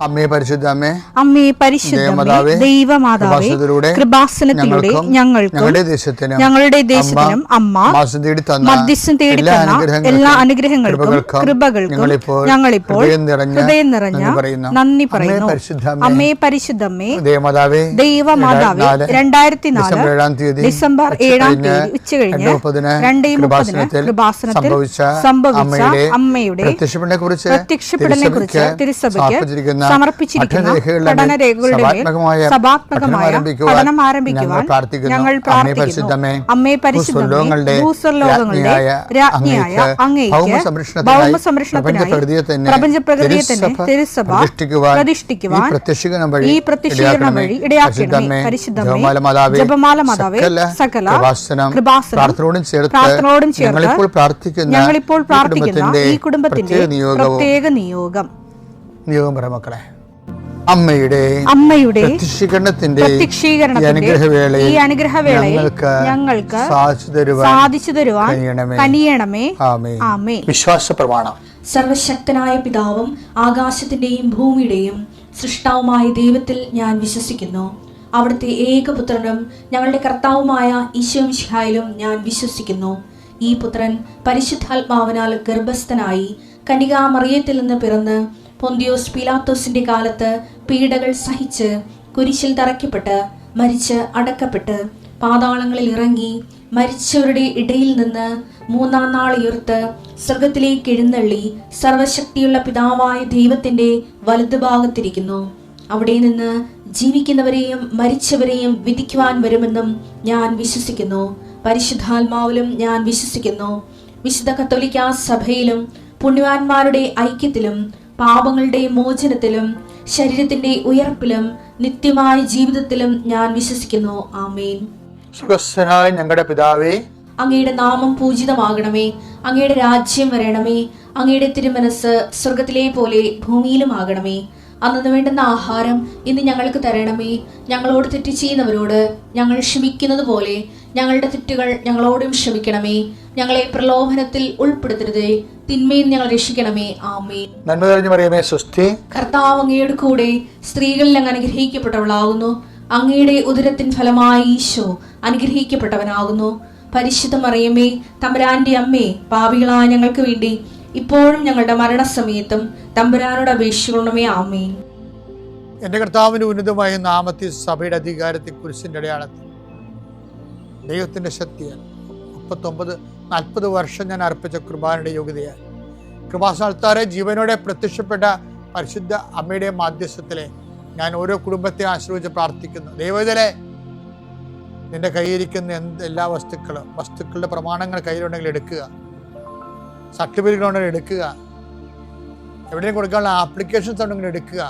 അമ്മേ പരിശുദ്ധ അമ്മേ, അമ്മേ പരിശുദ്ധമേ, ദൈവമാതാവേ, കൃപാസനത്തിലൂടെ ഞങ്ങൾക്കും ഞങ്ങളുടെ ദേശത്തിനും അമ്മ മധ്യസ്ഥം തേടി തന്ന എല്ലാ അനുഗ്രഹങ്ങൾക്കും കൃപകൾക്കും ഞങ്ങളിപ്പോൾ ഹൃദയം നിറഞ്ഞ നന്ദി പറയുന്നു. അമ്മേ പരിശുദ്ധമേ, ദൈവമാതാവേ, 2004 ഡിസംബർ 7 ഉച്ചകഴിഞ്ഞ് 2:30 കൃപാസനത്തിൽ സംഭവിച്ച അമ്മയുടെ പ്രത്യക്ഷപ്പെടലിനെ കുറിച്ച് തിരുസഭയ്ക്ക് സമർപ്പിച്ചിരിക്കുന്ന പഠനരേഖകളുടെ സഭാത്മകമായ പഠനം ആരംഭിക്കുവാൻ ഞങ്ങൾ പ്രാർത്ഥിക്കുന്നു. അമ്മേ പരിശുദ്ധമേ, ഭൂസ്വർലോകങ്ങളുടെ രാജ്ഞിയായ അങ്ങേയ്ക്ക് ഭൗമസംരക്ഷണത്തിനായി പ്രപഞ്ചപ്രകൃതിയെ തന്നെ തിരുസഭ പ്രതിഷ്ഠിക്കുവാൻ ഈ പ്രത്യക്ഷീകരണം വഴി ഇടയാക്കണമേ. പരിശുദ്ധമേ, ജപമാല മാതാവേ, സകല കൃപാസനം പ്രാർത്ഥനയോടും ചേർത്ത് ഞങ്ങളിപ്പോൾ പ്രാർത്ഥിക്കുന്ന ഈ കുടുംബത്തിന്റെ പ്രത്യേക നിയോഗം മക്കളെ, അമ്മയുടെ പ്രത്യക്ഷീകരണത്തിന്റെ ഈ അനുഗ്രഹവേളയിൽ ഞങ്ങൾക്ക് സാധിച്ചു തരുവാൻ കനിയണമേ. ആമേൻ. വിശ്വാസ പ്രമാണം. സർവശക്തനായ പിതാവും ആകാശത്തിന്റെയും ഭൂമിയുടെയും സൃഷ്ടാവുമായ ദൈവത്തിൽ ഞാൻ വിശ്വസിക്കുന്നു. അവിടുത്തെ ഏകപുത്രനും ഞങ്ങളുടെ കർത്താവുമായ ഈശോമിശിഹായിലും ഞാൻ വിശ്വസിക്കുന്നു. ഈ പുത്രൻ പരിശുദ്ധാത്മാവിനാൽ ഗർഭസ്ഥനായി കന്യകാമറിയത്തിൽ നിന്ന് പിറന്ന് പൊന്തിയോസ് പീലാത്തോസിന്റെ കാലത്ത് പീഡകൾ സഹിച്ച് കുരിശിൽ തറയ്ക്കപ്പെട്ട് മരിച്ച് അടക്കപ്പെട്ട് പാതാളങ്ങളിൽ ഇറങ്ങി മരിച്ചവരുടെ ഇടയിൽ നിന്ന് 3-ാം നാൾ ഉയർത്ത് സ്വർഗത്തിലേക്ക് എഴുന്നള്ളി സർവശക്തിയുള്ള പിതാവായ ദൈവത്തിന്റെ വലതുഭാഗത്തിരിക്കുന്നു. അവിടെ നിന്ന് ജീവിക്കുന്നവരെയും മരിച്ചവരെയും വിധിക്കുവാൻ വരുമെന്നും ഞാൻ വിശ്വസിക്കുന്നു. പരിശുദ്ധാത്മാവിലും ഞാൻ വിശ്വസിക്കുന്നു. വിശുദ്ധ കത്തോലിക്കാ സഭയിലും പുണ്യവാന്മാരുടെ ഐക്യത്തിലും പാപങ്ങളുടെ മോചനത്തിലും ശരീരത്തിന്റെ ഉയർപ്പിലും നിത്യമായ ജീവിതത്തിലും ഞാൻ വിശ്വസിക്കുന്നു. ആമേൻ. സുഖസ്ഥനായ ഞങ്ങളുടെ പിതാവേ, അങ്ങയുടെ നാമം പൂജിതമാകണമേ. അങ്ങയുടെ രാജ്യം വരണമേ. അങ്ങയുടെ തിരുമനസ് സ്വർഗത്തിലെ പോലെ ഭൂമിയിലും ആകണമേ. അന്നു വേണ്ടുന്ന ആഹാരം ഇന്ന് ഞങ്ങൾക്ക് തരണമേ. ഞങ്ങളോട് തെറ്റ് ചെയ്യുന്നവരോട് ഞങ്ങൾ ക്ഷമിക്കുന്നത് പോലെ ഞങ്ങളുടെ തെറ്റുകൾ ഞങ്ങളോടും ക്ഷമിക്കണമേ. ഞങ്ങളെ പ്രലോഭനത്തിൽ ഉൾപ്പെടുത്തരുതേ, തിന്മയിൽ ഞങ്ങൾ രക്ഷിക്കണമേ. ആമേൻ. നന്മ നിറഞ്ഞ മറിയമേ, സ്വസ്തി. കർത്താവ് അങ്ങയുടെ കൂടെ സ്ത്രീകളിൽ അങ്ങ് അനുഗ്രഹിക്കപ്പെട്ടവളാകുന്നു. അങ്ങയുടെ ഉദരത്തിൻ ഫലമായി ഈശോ അനുഗ്രഹിക്കപ്പെട്ടവനാകുന്നു. പരിശുദ്ധ മറിയമേ, തമ്പുരാന്റെ അമ്മേ, പാപികളായ ഞങ്ങൾക്ക് വേണ്ടി ഇപ്പോഴും ഞങ്ങളുടെ മരണസമയത്തും തമ്പുരാനോട് അപേക്ഷിക്കണമേ. ആമേൻ. എന്റെ കർത്താവിന്റെ ഉന്നതമായ നാമത്തിൽ സഭയുടെ അധികാരത്തെ കുരിശിന്റെ അടയാളത്തിൽ ദൈവത്തിന്റെ ശക്തിയാൽ 39-40 വർഷം ഞാൻ അർപ്പിച്ച കൃപാനയുടെ യോഗ്യതയാൽ കൃപാസ്ഥാനത്താറെ ജീവനോടെ പ്രത്യക്ഷപ്പെട്ട പരിശുദ്ധ അമ്മയുടെ മാധ്യസ്ഥത്തിലെ ഞാൻ ഓരോ കുടുംബത്തെ ആശ്രയിച്ച് പ്രാർത്ഥിക്കുന്നു. ദൈവത്തിലെ നിന്റെ കയ്യിരിക്കുന്ന എല്ലാ വസ്തുക്കളുടെ പ്രമാണങ്ങൾ കയ്യിലുണ്ടെങ്കിൽ എടുക്കുക, സർട്ടിഫിക്കറ്റ് ഉണ്ടെങ്കിൽ എടുക്കുക, എവിടെയും കൊടുക്കാനുള്ള ആപ്ലിക്കേഷൻസ് ഉണ്ടെങ്കിൽ എടുക്കുക.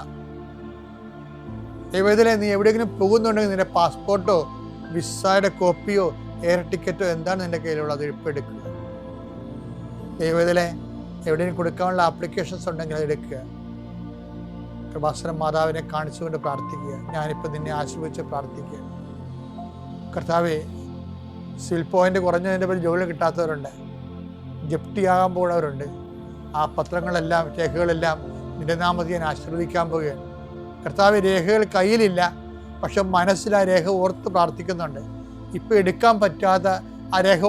ദൈവത്തിലെ നീ എവിടെയെങ്കിലും പോകുന്നുണ്ടെങ്കിൽ നിന്റെ പാസ്പോർട്ടോ വിസയുടെ കോപ്പിയോ എയർ ടിക്കറ്റോ എന്താണ് നിന്റെ കയ്യിലുള്ളത്, ഇപ്പോൾ എടുക്കുക. ദൈവത്തിലെ എവിടെയും കൊടുക്കാനുള്ള ആപ്ലിക്കേഷൻസ് ഉണ്ടെങ്കിൽ അത് എടുക്കുക. കൃപാസനം മാതാവിനെ കാണിച്ചുകൊണ്ട് പ്രാർത്ഥിക്കുക. ഞാനിപ്പോൾ നിന്നെ ആശ്രയിച്ച് പ്രാർത്ഥിക്കുക. കർത്താവേ, സിവിൽ പോയിന്റ് കുറഞ്ഞതിൻ്റെ പേര് ജോലി കിട്ടാത്തവരുണ്ട്, ജപ്തിയാകാൻ പോകുന്നവരുണ്ട്. ആ പത്രങ്ങളെല്ലാം രേഖകളെല്ലാം നിന്റെ നാമത്തിൽ ഞാൻ ആശീർവദിക്കാൻ പോവുകയാണ്. കർത്താവ്, രേഖകൾ കയ്യിലില്ല, പക്ഷെ മനസ്സിൽ ആ രേഖ ഓർത്ത് പ്രാർത്ഥിക്കുന്നുണ്ട്. ഇപ്പം എടുക്കാൻ പറ്റാത്ത ആ രേഖ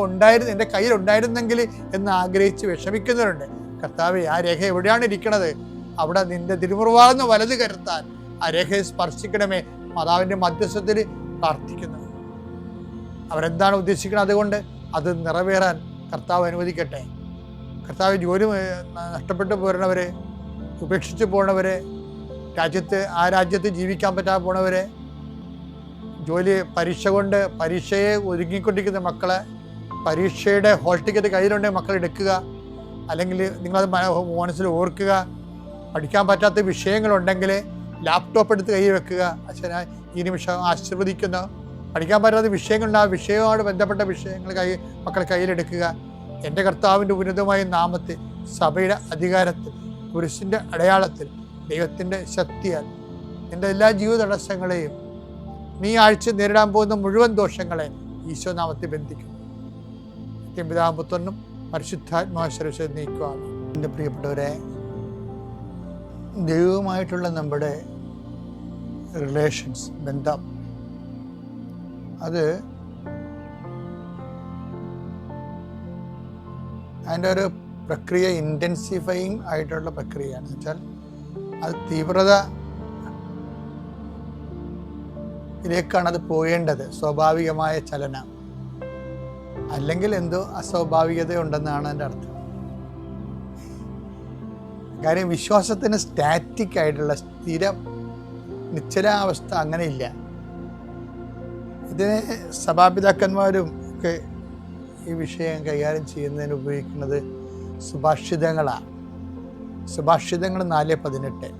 എൻ്റെ കയ്യിലുണ്ടായിരുന്നെങ്കിൽ എന്ന് ആഗ്രഹിച്ച് വിഷമിക്കുന്നവരുണ്ട്. കർത്താവെ, ആ രേഖ എവിടെയാണ് ഇരിക്കണത്, അവിടെ നിന്റെ തിരുമുറിവാർന്ന് വലത് കരുത്താൻ ആ രേഖയെ സ്പർശിക്കണമേ. മാതാവിൻ്റെ മധ്യസ്ഥത്തിൽ പ്രാർത്ഥിക്കുന്നു. അവരെന്താണ് ഉദ്ദേശിക്കുന്നത്, അതുകൊണ്ട് അത് നിറവേറാൻ കർത്താവ് അനുവദിക്കട്ടെ. കർത്താവ്, ജോലി നഷ്ടപ്പെട്ടു പോരണവരെ, ഉപേക്ഷിച്ച് പോണവരെ, ആ രാജ്യത്ത് ജീവിക്കാൻ പറ്റാതെ പോണവരെ, പരീക്ഷയെ ഒരുങ്ങിക്കൊണ്ടിരിക്കുന്ന മക്കളെ, പരീക്ഷയുടെ ഹോൾ ടിക്കറ്റ് കയ്യിലുണ്ടെങ്കിൽ മക്കൾ എടുക്കുക. അല്ലെങ്കിൽ നിങ്ങളത് മനസ്സിൽ ഓർക്കുക. പഠിക്കാൻ പറ്റാത്ത വിഷയങ്ങളുണ്ടെങ്കിൽ ലാപ്ടോപ്പ് എടുത്ത് കയ്യിൽ വെക്കുക. അച്ഛനായി ഈ നിമിഷം ആശീർവദിക്കുന്ന പഠിക്കാൻ പറ്റാത്ത വിഷയങ്ങളുണ്ട്, ആ വിഷയവുമായിട്ട് ബന്ധപ്പെട്ട വിഷയങ്ങൾ മക്കളെ കയ്യിലെടുക്കുക. എൻ്റെ കർത്താവിൻ്റെ ഉന്നതമായ നാമത്തിൽ, സഭയുടെ അധികാരത്തിൽ, കുരിശിൻ്റെ അടയാളത്തിൽ, ദൈവത്തിൻ്റെ ശക്തിയാൽ എൻ്റെ എല്ലാ ജീവിത തടസ്സങ്ങളെയും നീ ആഴ്ച നേരിടാൻ പോകുന്ന മുഴുവൻ ദോഷങ്ങളെ ഈശോ നാമത്തിൽ ബന്ധിക്കും. പിതാവും പുത്രനും പരിശുദ്ധാത്മാവ് നീക്കുക. എൻ്റെ പ്രിയപ്പെട്ടവരെ, ദൈവവുമായിട്ടുള്ള നമ്മുടെ റിലേഷൻസ്, ബന്ധം, അത് അതിൻ്റെ ഒരു പ്രക്രിയ ഇൻറ്റൻസിഫൈങ് ആയിട്ടുള്ള പ്രക്രിയയാണ്. വെച്ചാൽ അത് തീവ്രതയിലേക്കാണ് അത് പോകേണ്ടത്, സ്വാഭാവികമായ ചലനം. അല്ലെങ്കിൽ എന്തോ അസ്വാഭാവികത ഉണ്ടെന്നാണ് എൻ്റെ അർത്ഥം. കാര്യം വിശ്വാസത്തിന് സ്റ്റാറ്റിക് ആയിട്ടുള്ള നിശ്ചലാവസ്ഥ അങ്ങനെയില്ല. ഇതിനെ സഭാപിതാക്കന്മാരും ഒക്കെ ഈ വിഷയം കൈകാര്യം ചെയ്യുന്നതിന് ഉപയോഗിക്കുന്നത് സുഭാഷിതങ്ങളാണ്. സുഭാഷിതങ്ങൾ 4:18.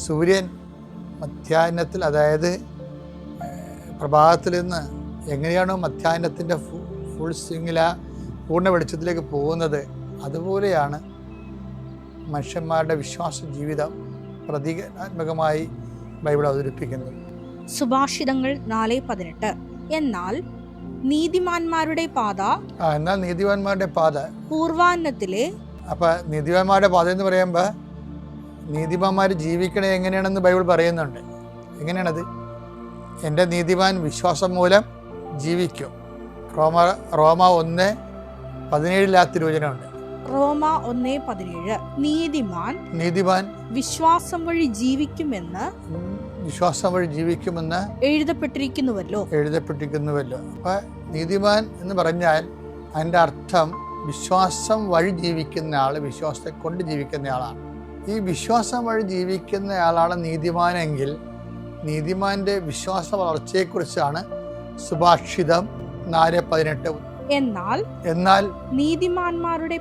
സൂര്യൻ മധ്യാഹ്നത്തിൽ, അതായത് പ്രഭാതത്തിൽ നിന്ന് എങ്ങനെയാണോ മധ്യാഹ്നത്തിൻ്റെ ഫുൾ സ്വിങ്ങില പൂർണ്ണ വെളിച്ചത്തിലേക്ക് പോകുന്നത്, അതുപോലെയാണ് മനുഷ്യന്മാരുടെ വിശ്വാസ ജീവിതം പ്രതീകാത്മകമായി ബൈബിൾ അവതരിപ്പിക്കുന്നത്. സുഭാഷിതങ്ങൾ 4:18. എന്നാൽ നീതിമാന്മാരുടെ പാത പൂർവാന്നത്തിലെ. അപ്പൊ നീതിമാന്മാരുടെ പാത എന്ന് പറയുമ്പോൾ നീതിമാന്മാർ ജീവിക്കണേ എങ്ങനെയാണെന്ന് ബൈബിൾ പറയുന്നുണ്ട്. എങ്ങനെയാണത്? എൻ്റെ നീതിമാൻ വിശ്വാസം മൂലം ജീവിക്കും. റോമ 1:17 തിരുവചനമുണ്ട്. റോമ 1:17. നീതിമാൻ വിശ്വാസം വഴി ജീവിക്കുമെന്ന് എഴുതപ്പെട്ടിരിക്കുന്നുവല്ലോ. അപ്പൊ നീതിമാൻ എന്ന് പറഞ്ഞാൽ അതിൻ്റെ അർത്ഥം വിശ്വാസം വഴി ജീവിക്കുന്ന ആൾ, വിശ്വാസത്തെ കൊണ്ട് ജീവിക്കുന്ന ആളാണ്. ഈ വിശ്വാസം വഴി ജീവിക്കുന്ന ആളാണ് നീതിമാനെങ്കിൽ നീതിമാന്റെ വിശ്വാസ വളർച്ചയെക്കുറിച്ചാണ് സുഭാഷിതം 4:18. എന്നാൽ നീതിമാന്മാരുടെ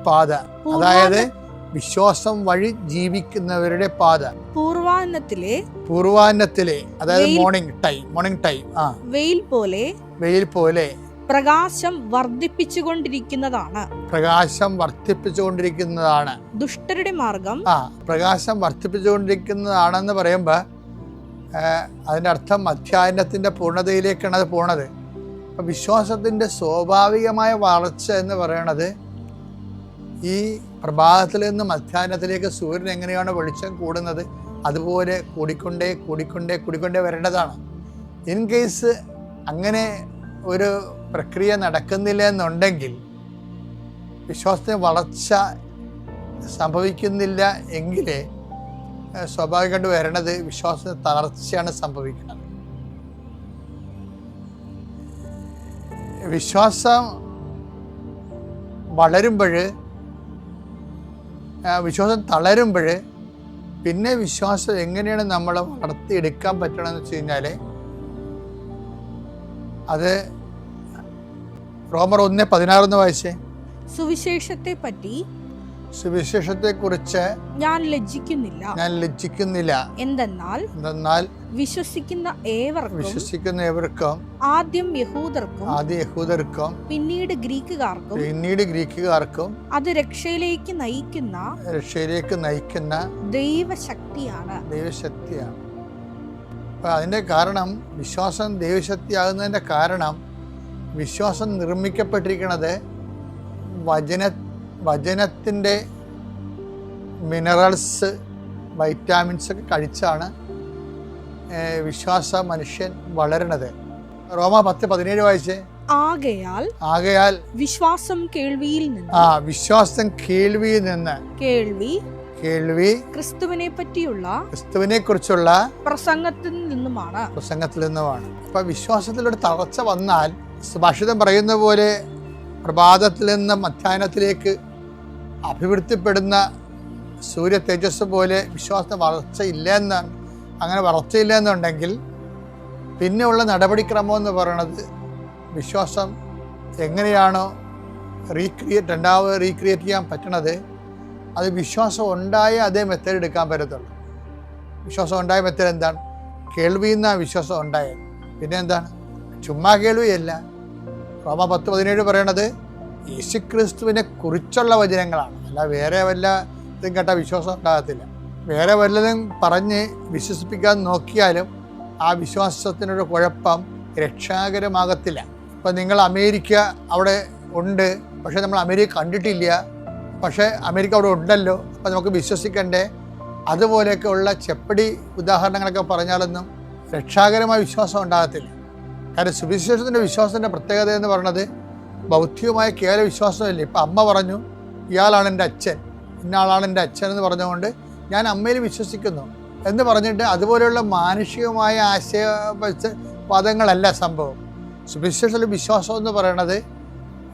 പാത, അതായത് വിശ്വാസം വഴി ജീവിക്കുന്നവരുടെ പാത പൂർവാന്നത്തിലെ, അതായത് മോർണിംഗ് ടൈം വെയിൽ പോലെ പ്രകാശം വർദ്ധിപ്പിച്ചുകൊണ്ടിരിക്കുന്നതാണ്. ദുഷ്ടരുടെ മാർഗം പ്രകാശം വർദ്ധിപ്പിച്ചുകൊണ്ടിരിക്കുന്നതാണെന്ന് പറയുമ്പോൾ അതിൻ്റെ അർത്ഥം മധ്യാഹ്നത്തിൻ്റെ പൂർണ്ണതയിലേക്കാണ് അത് പോണത്. അപ്പം വിശ്വാസത്തിൻ്റെ സ്വാഭാവികമായ വളർച്ച എന്ന് പറയണത് ഈ പ്രഭാതത്തിൽ നിന്ന് മധ്യാഹ്നത്തിലേക്ക് സൂര്യൻ എങ്ങനെയാണ് വെളിച്ചം കൂടുന്നത് അതുപോലെ കൂടിക്കൊണ്ടേ വരേണ്ടതാണ്. ഇൻ കേസ് അങ്ങനെ ഒരു പ്രക്രിയ നടക്കുന്നില്ല എന്നുണ്ടെങ്കിൽ, വിശ്വാസത്തിന് വളർച്ച സംഭവിക്കുന്നില്ല എങ്കിൽ സ്വാഭാവികമായിട്ട് വരണത് വിശ്വാസത്തിന് തളർച്ചയാണ് സംഭവിക്കുന്നത്. വിശ്വാസം വിശ്വാസം തളരുമ്പോൾ പിന്നെ വിശ്വാസം എങ്ങനെയാണ് നമ്മൾ വളർത്തിയെടുക്കാൻ പറ്റണമെന്ന് വെച്ച് കഴിഞ്ഞാൽ, അത് റോമർ 1:16 വായിച്ചേ. സുവിശേഷത്തെക്കുറിച്ച് ഞാൻ ലജ്ജിക്കുന്നില്ല. എന്തെന്നാൽ വിശ്വസിക്കുന്ന ഏവർക്കും ആദ്യം യഹൂദർക്കും പിന്നീട് ഗ്രീക്കുകാർക്കും അത് രക്ഷയിലേക്ക് നയിക്കുന്ന ദൈവശക്തിയാണ്. അപ്പൊ അതിന്റെ കാരണം, വിശ്വാസം ദൈവശക്തിയാകുന്നതിന്റെ കാരണം, വിശ്വാസം നിർമ്മിക്കപ്പെട്ടിരിക്കുന്നത് വചനത്തിൻ്റെ മിനറൽസ്, വൈറ്റാമിൻസ് ഒക്കെ കഴിച്ചാണ് മനുഷ്യൻ വളരണത്. റോമ 10:17 വായിച്ചേ. ആകയാൽ വിശ്വാസം കേൾവിയിൽ നിന്ന് കേൾവി ക്രിസ്തുവിനെ കുറിച്ചുള്ള പ്രസംഗത്തിൽ നിന്നുമാണ്. അപ്പൊ വിശ്വാസത്തിലൊരു തളർച്ച വന്നാൽ, സുഭാഷിതം പറയുന്ന പോലെ പ്രഭാതത്തിൽ നിന്ന് മധ്യാഹ്നത്തിലേക്ക് അഭിവൃദ്ധിപ്പെടുന്ന സൂര്യ തേജസ് പോലെ വിശ്വാസത്തിന് വളർച്ചയില്ല എന്നുണ്ടെങ്കിൽ പിന്നെയുള്ള നടപടിക്രമം എന്ന് പറയുന്നത്, വിശ്വാസം എങ്ങനെയാണോ രണ്ടാമത് റീക്രിയേറ്റ് ചെയ്യാൻ പറ്റണത്, അത് വിശ്വാസം ഉണ്ടായ അതേ മെത്തേഡ് എടുക്കാൻ പറ്റത്തുള്ളൂ. വിശ്വാസം ഉണ്ടായ മെത്തേഡ് എന്താണ്? കേൾവിയിൽ നിന്നാണ് വിശ്വാസം ഉണ്ടായത്. പിന്നെ എന്താണ്? ചുമ്മാ കേൾവിയല്ല. റോമ 10:17 പറയണത് യേശുക്രിസ്തുവിനെ കുറിച്ചുള്ള വചനങ്ങളാണ്. അല്ല വേറെ വല്ല ഇതും കേട്ടാൽ വിശ്വാസം ഉണ്ടാകത്തില്ല. വേറെ വല്ലതും പറഞ്ഞ് വിശ്വസിപ്പിക്കാൻ നോക്കിയാലും ആ വിശ്വാസത്തിനൊരു കുഴപ്പം രക്ഷാകരമാകത്തില്ല. ഇപ്പം നിങ്ങൾ അമേരിക്ക അവിടെ ഉണ്ട്, പക്ഷെ നമ്മൾ അമേരിക്ക കണ്ടിട്ടില്ല, പക്ഷേ അമേരിക്ക അവിടെ ഉണ്ടല്ലോ, അപ്പം നമുക്ക് വിശ്വസിക്കണ്ടേ? അതുപോലെയൊക്കെ ഉള്ള ചെപ്പടി ഉദാഹരണങ്ങളൊക്കെ പറഞ്ഞാലൊന്നും രക്ഷാകരമായ വിശ്വാസം ഉണ്ടാകത്തില്ല. കാരണം സുവിശേഷത്തിൻ്റെ വിശ്വാസത്തിൻ്റെ പ്രത്യേകത എന്ന് പറയുന്നത് ബൗദ്ധികമായ കേവല വിശ്വാസമല്ല. ഇപ്പം അമ്മ പറഞ്ഞു ഇയാളാണ് എൻ്റെ അച്ഛൻ, ഇന്ന ആളാണ് എൻ്റെ അച്ഛൻ എന്ന് പറഞ്ഞുകൊണ്ട് ഞാൻ അമ്മയിൽ വിശ്വസിക്കുന്നു എന്ന് പറഞ്ഞിട്ട് അതുപോലെയുള്ള മാനുഷികമായ ആശയവാദങ്ങളല്ല സംഭവം. സുവിശേഷത്തിലെ വിശ്വാസം എന്ന് പറയുന്നത്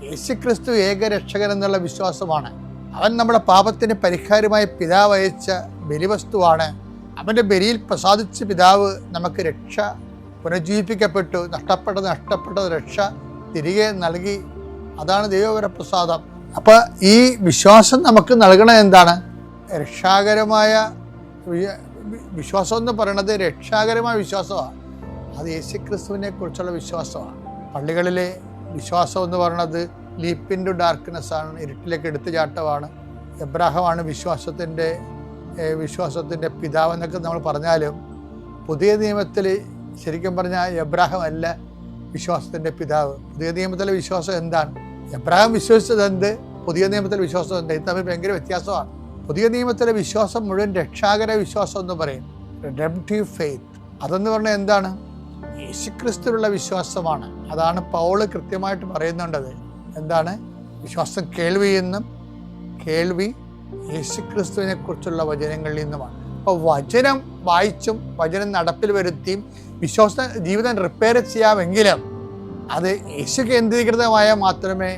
യേശുക്രിസ്തു ഏകരക്ഷകൻ എന്നുള്ള വിശ്വാസമാണ്. അവൻ നമ്മുടെ പാപത്തിന് പരിഹാരമായി പിതാവ് അയച്ച ബലിവസ്തുവാണ്. അവൻ്റെ ബലിയിൽ പ്രസാദിച്ച പിതാവ് നമുക്ക് രക്ഷ പുനരുജ്ജീവിപ്പിക്കപ്പെട്ടു, നഷ്ടപ്പെട്ട രക്ഷ തിരികെ നൽകി. അതാണ് ദൈവവരപ്രസാദം. അപ്പോൾ ഈ വിശ്വാസം നമുക്ക് നൽകണത് എന്താണ്? രക്ഷാകരമായ വിശ്വാസം എന്ന് പറയുന്നത് രക്ഷാകരമായ വിശ്വാസമാണ്. അത് യേശുക്രിസ്തുവിനെ കുറിച്ചുള്ള വിശ്വാസമാണ്. പള്ളികളിലെ വിശ്വാസം എന്ന് പറയുന്നത് ലീപ്പ് ഇൻ ടു ഡാർക്ക്നെസ് ആണ്, ഇരുട്ടിലേക്ക് എടുത്തുചാട്ടമാണ്. എബ്രാഹമാണ് വിശ്വാസത്തിൻ്റെ പിതാവ് എന്നൊക്കെ നമ്മൾ പറഞ്ഞാലും പുതിയ നിയമത്തിൽ ശരിക്കും പറഞ്ഞാൽ എബ്രാഹം അല്ല വിശ്വാസത്തിൻ്റെ പിതാവ്. പുതിയ നിയമത്തിലെ വിശ്വാസം എന്താണ്? എബ്രാഹം വിശ്വസിച്ചത് എന്ത്, പുതിയ നിയമത്തിലെ വിശ്വാസം എന്ത്? ഇത് തമ്മിൽ ഭയങ്കര വ്യത്യാസമാണ്. പുതിയ നിയമത്തിലെ വിശ്വാസം മുഴുവൻ രക്ഷാകര വിശ്വാസം എന്ന് പറയും, റിഡംപ്റ്റീവ് ഫെയ്ത്ത്. അതെന്ന് പറഞ്ഞാൽ എന്താണ്? യേശുക്രിസ്തുവിലുള്ള വിശ്വാസമാണ്. അതാണ് പൗള് കൃത്യമായിട്ട് പറയുന്നുണ്ടത്. എന്താണ്? വിശ്വാസം കേൾവിയിൽ നിന്നും, കേൾവി യേശുക്രിസ്തുവിനെ കുറിച്ചുള്ള വചനങ്ങളിൽ നിന്നുമാണ്. അപ്പോൾ വചനം വായിച്ചും വചനം നടപ്പിൽ വരുത്തിയും വിശ്വാസ ജീവിതം റിപ്പയർ ചെയ്യാമെങ്കിലും അത് യേശു കേന്ദ്രീകൃതമായ മാത്രമേ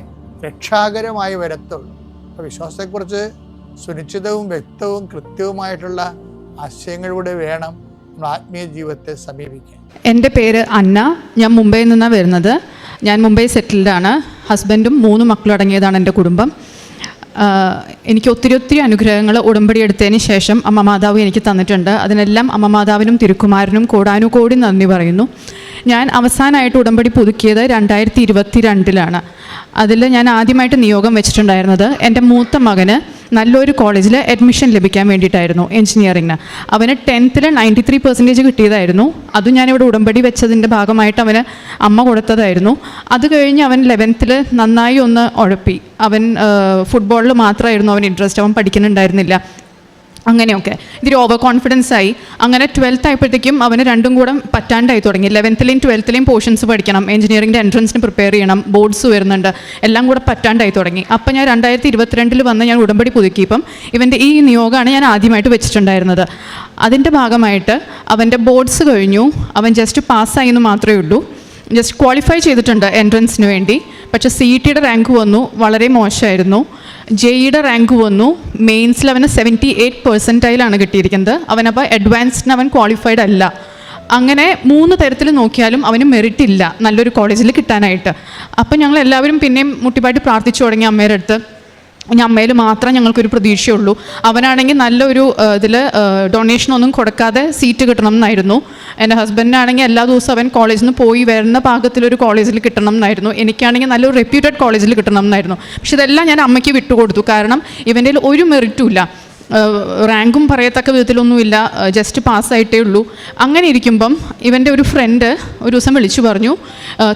രക്ഷാകരമായി വരത്തുള്ളൂ. അപ്പോൾ വിശ്വാസത്തെക്കുറിച്ച് സുനിശ്ചിതവും വ്യക്തവും കൃത്യവുമായിട്ടുള്ള ആശയങ്ങളിലൂടെ വേണം നമ്മൾ ആത്മീയ ജീവിതത്തെ സമീപിക്കാൻ. എൻ്റെ പേര് അന്ന. ഞാൻ മുംബൈയിൽ നിന്നാണ് വരുന്നത്. ഞാൻ മുംബൈ സെറ്റിൽഡാണ്. ഹസ്ബൻഡും 3 മക്കളും അടങ്ങിയതാണ് എൻ്റെ കുടുംബം. എനിക്ക് ഒത്തിരി അനുഗ്രഹങ്ങൾ ഉടമ്പടി എടുത്തതിന് ശേഷം അമ്മ മാതാവ് എനിക്ക് തന്നിട്ടുണ്ട്. അതിനെല്ലാം അമ്മ മാതാവിനും തിരുക്കുമാരനും കോടാനുകോടി നന്ദി പറയുന്നു. ഞാൻ അവസാനമായിട്ട് ഉടമ്പടി പുതുക്കിയത് 2022 അതിൽ ഞാൻ ആദ്യമായിട്ട് നിയോഗം വെച്ചിട്ടുണ്ടായിരുന്നത് എൻ്റെ മൂത്ത മകന് നല്ലൊരു കോളേജിൽ അഡ്മിഷൻ ലഭിക്കാൻ വേണ്ടിയിട്ടായിരുന്നു, എഞ്ചിനീയറിങ്ങിന്. അവന് 10th 93% കിട്ടിയതായിരുന്നു. അതും ഞാനിവിടെ ഉടമ്പടി വെച്ചതിൻ്റെ ഭാഗമായിട്ട് അവന് അമ്മ കൊടുത്തതായിരുന്നു. അത് കഴിഞ്ഞ് അവൻ 11th നന്നായി ഒന്ന് ഉഴപ്പി. അവൻ ഫുട്ബോളിൽ മാത്രമായിരുന്നു അവൻ ഇൻട്രസ്റ്റ്, അവൻ പഠിക്കുന്നുണ്ടായിരുന്നില്ല. അങ്ങനെയൊക്കെ ഇത്തിരി ഓവർ കോൺഫിഡൻസ് ആയി. അങ്ങനെ 12th ആയപ്പോഴത്തേക്കും അവന് രണ്ടും കൂടെ പറ്റാണ്ടായി തുടങ്ങി. 11th 12th പോർഷൻസ് പഠിക്കണം, എഞ്ചിനീയറിംഗിൻ്റെ എൻട്രൻസിന് പ്രിപ്പയർ ചെയ്യണം, ബോർഡ്സ് വരുന്നുണ്ട്, എല്ലാം കൂടെ പറ്റാണ്ടായി തുടങ്ങി. അപ്പം ഞാൻ 2022 വന്ന് ഞാൻ ഉടമ്പടി പുതുക്കിയപ്പം ഇവൻ്റെ ഈ നിയോഗമാണ് ഞാൻ ആദ്യമായിട്ട് വെച്ചിട്ടുണ്ടായിരുന്നത്. അതിൻ്റെ ഭാഗമായിട്ട് അവൻ്റെ ബോർഡ്സ് കഴിഞ്ഞു. അവൻ ജസ്റ്റ് പാസ്സായി എന്ന് മാത്രമേ ഉള്ളൂ. ജസ്റ്റ് ക്വാളിഫൈ ചെയ്തിട്ടുണ്ട് എൻട്രൻസിന് വേണ്ടി. പക്ഷേ CET റാങ്ക് വന്നു, വളരെ മോശമായിരുന്നു. JEE റാങ്ക് വന്നു. മെയിൻസിൽ അവന് 78% കിട്ടിയിരിക്കുന്നത്. അവനപ്പോൾ അഡ്വാൻസ്ഡിന് അവൻ ക്വാളിഫൈഡ് അല്ല. അങ്ങനെ 3 തരത്തിൽ നോക്കിയാലും അവന് മെറിറ്റ് ഇല്ല നല്ലൊരു കോളേജിൽ കിട്ടാനായിട്ട്. അപ്പം ഞങ്ങൾ എല്ലാവരും പിന്നെയും മുട്ടിപ്പായിട്ട് പ്രാർത്ഥിച്ചു തുടങ്ങി അമ്മയുടെ അടുത്ത്. ഇനി അമ്മയിൽ മാത്രം ഞങ്ങൾക്കൊരു പ്രതീക്ഷയുള്ളൂ. അവനാണെങ്കിൽ നല്ലൊരു ഇതിൽ ഡൊണേഷനൊന്നും കൊടുക്കാതെ സീറ്റ് കിട്ടണം എന്നായിരുന്നു. എൻ്റെ ഹസ്ബൻഡിനാണെങ്കിൽ എല്ലാ ദിവസവും അവൻ കോളേജിൽ നിന്ന് പോയി വരുന്ന പാകത്തിലൊരു കോളേജിൽ കിട്ടണം എന്നായിരുന്നു. എനിക്കാണെങ്കിൽ നല്ലൊരു റെപ്യൂട്ടഡ് കോളേജിൽ കിട്ടണം എന്നായിരുന്നു. പക്ഷെ ഇതെല്ലാം ഞാൻ അമ്മയ്ക്ക് വിട്ടുകൊടുത്തു. കാരണം ഇവൻ്റെ ഒരു മെറിറ്റും ഇല്ല, റാങ്കും പറയത്തക്ക വിധത്തിലൊന്നുമില്ല, ജസ്റ്റ് പാസ്സായിട്ടേ ഉള്ളൂ. അങ്ങനെ ഇരിക്കുമ്പം ഇവൻ്റെ ഒരു ഫ്രണ്ട് ഒരു ദിവസം വിളിച്ചു പറഞ്ഞു,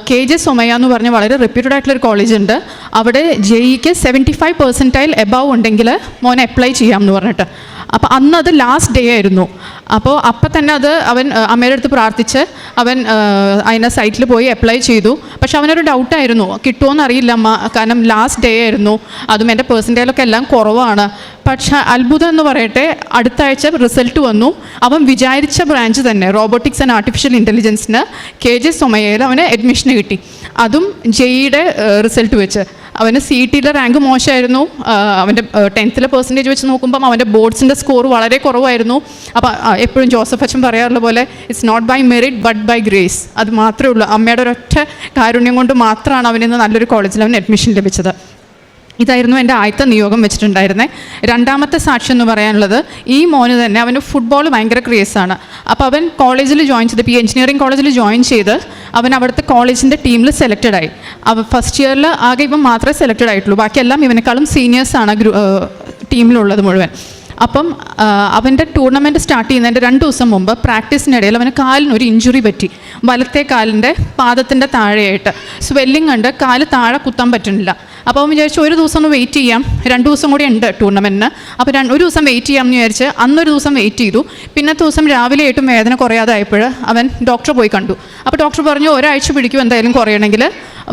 KJ സൊമയ എന്ന് പറഞ്ഞ വളരെ റെപ്യൂട്ടഡ് ആയിട്ടുള്ളൊരു കോളേജ് ഉണ്ട്, അവിടെ JEEക്ക് 75% എബവ് ഉണ്ടെങ്കിൽ മോനെ അപ്ലൈ ചെയ്യാം എന്ന് പറഞ്ഞിട്ട്. അപ്പോൾ അന്ന് അത് ലാസ്റ്റ് ഡേ ആയിരുന്നു. അപ്പോൾ അപ്പം തന്നെ അത് അവൻ അമ്മയുടെ അടുത്ത് പ്രാർത്ഥിച്ച് അവൻ അതിൻ്റെ സൈറ്റിൽ പോയി അപ്ലൈ ചെയ്തു. പക്ഷെ അവനൊരു ഡൗട്ടായിരുന്നു, കിട്ടുമോയെന്ന് അറിയില്ല അമ്മ, കാരണം ലാസ്റ്റ് ഡേ ആയിരുന്നു, അതും എൻ്റെ പേഴ്സൻറ്റേജൊക്കെ എല്ലാം കുറവാണ്. പക്ഷേ അത്ഭുതം എന്ന് പറയട്ടെ, അടുത്ത ആഴ്ച റിസൾട്ട് വന്നു. അവൻ വിചാരിച്ച ബ്രാഞ്ച് തന്നെ, റോബോട്ടിക്സ് ആൻഡ് ആർട്ടിഫിഷ്യൽ ഇൻ്റലിജൻസിന് KJ സൊമയയിൽ അവന് അഡ്മിഷന് കിട്ടി. അതും JEEയുടെ റിസൾട്ട് വെച്ച്. അവന് CET റാങ്ക് മോശമായിരുന്നു. അവൻ്റെ 10th പെർസെൻറ്റേജ് വെച്ച് നോക്കുമ്പം അവൻ്റെ ബോർഡ്സിൻ്റെ സ്കോർ വളരെ കുറവായിരുന്നു. അപ്പോൾ എപ്പോഴും ജോസഫ് അച്ഛൻ പറയാറുള്ള പോലെ it's not by merit but by grace. അത് മാത്രമേ ഉള്ളൂ, അമ്മയുടെ ഒരൊറ്റ കാരുണ്യം കൊണ്ട് മാത്രമാണ് അവനിന്ന് നല്ലൊരു കോളേജിൽ അവൻ അഡ്മിഷൻ ലഭിച്ചത്. ഇതായിരുന്നു എൻ്റെ ആദ്യത്തെ നിയോഗം വെച്ചിട്ടുണ്ടായിരുന്നത്. രണ്ടാമത്തെ സാക്ഷ്യം എന്ന് പറയാനുള്ളത്, ഈ മോന് തന്നെ അവന് ഫുട്ബോൾ ഭയങ്കര ക്രേസാണ്. അപ്പോൾ അവൻ കോളേജിൽ ജോയിൻ ചെയ്ത്, എഞ്ചിനീയറിംഗ് കോളേജിൽ ജോയിൻ ചെയ്ത് അവൻ അവിടുത്തെ കോളേജിൻ്റെ ടീമിൽ സെലക്റ്റഡ് ആയി. അവൻ ഫസ്റ്റ് ഇയറിൽ ആകെ ഇവൻ മാത്രമേ സെലക്റ്റഡ് ആയിട്ടുള്ളൂ, ബാക്കിയെല്ലാം ഇവനേക്കാളും സീനിയേഴ്സാണ് ടീമിലുള്ളത് മുഴുവൻ. അപ്പം അവൻ്റെ ടൂർണമെൻറ്റ് സ്റ്റാർട്ട് ചെയ്യുന്നതിൻ്റെ 2 ദിവസം മുമ്പ് പ്രാക്ടീസിനിടയിൽ അവന് കാലിനൊരു ഇഞ്ചുറി പറ്റി. വലത്തെ കാലിൻ്റെ പാദത്തിൻ്റെ താഴെയായിട്ട് സ്വെല്ലിംഗ് ഉണ്ട്, കാല് താഴെ കുത്താൻ പറ്റുന്നില്ല. അപ്പോൾ അവൻ വിചാരിച്ചു ഒരു ദിവസം ഒന്ന് വെയിറ്റ് ചെയ്യാം, 2 ദിവസം കൂടി ഉണ്ട് ടൂർണമെൻറ്റിന്. അപ്പോൾ ഒരു ദിവസം വെയിറ്റ് ചെയ്യാമെന്ന് വിചാരിച്ച് അന്നൊരു ദിവസം വെയിറ്റ് ചെയ്തു. പിന്നത്തെ ദിവസം രാവിലെ ആയിട്ടും വേദന കുറയാതായപ്പോൾ അവൻ ഡോക്ടറെ പോയി കണ്ടു. അപ്പോൾ ഡോക്ടർ പറഞ്ഞു ഒരാഴ്ച പിടിക്കും എന്തായാലും കുറയണമെങ്കിൽ.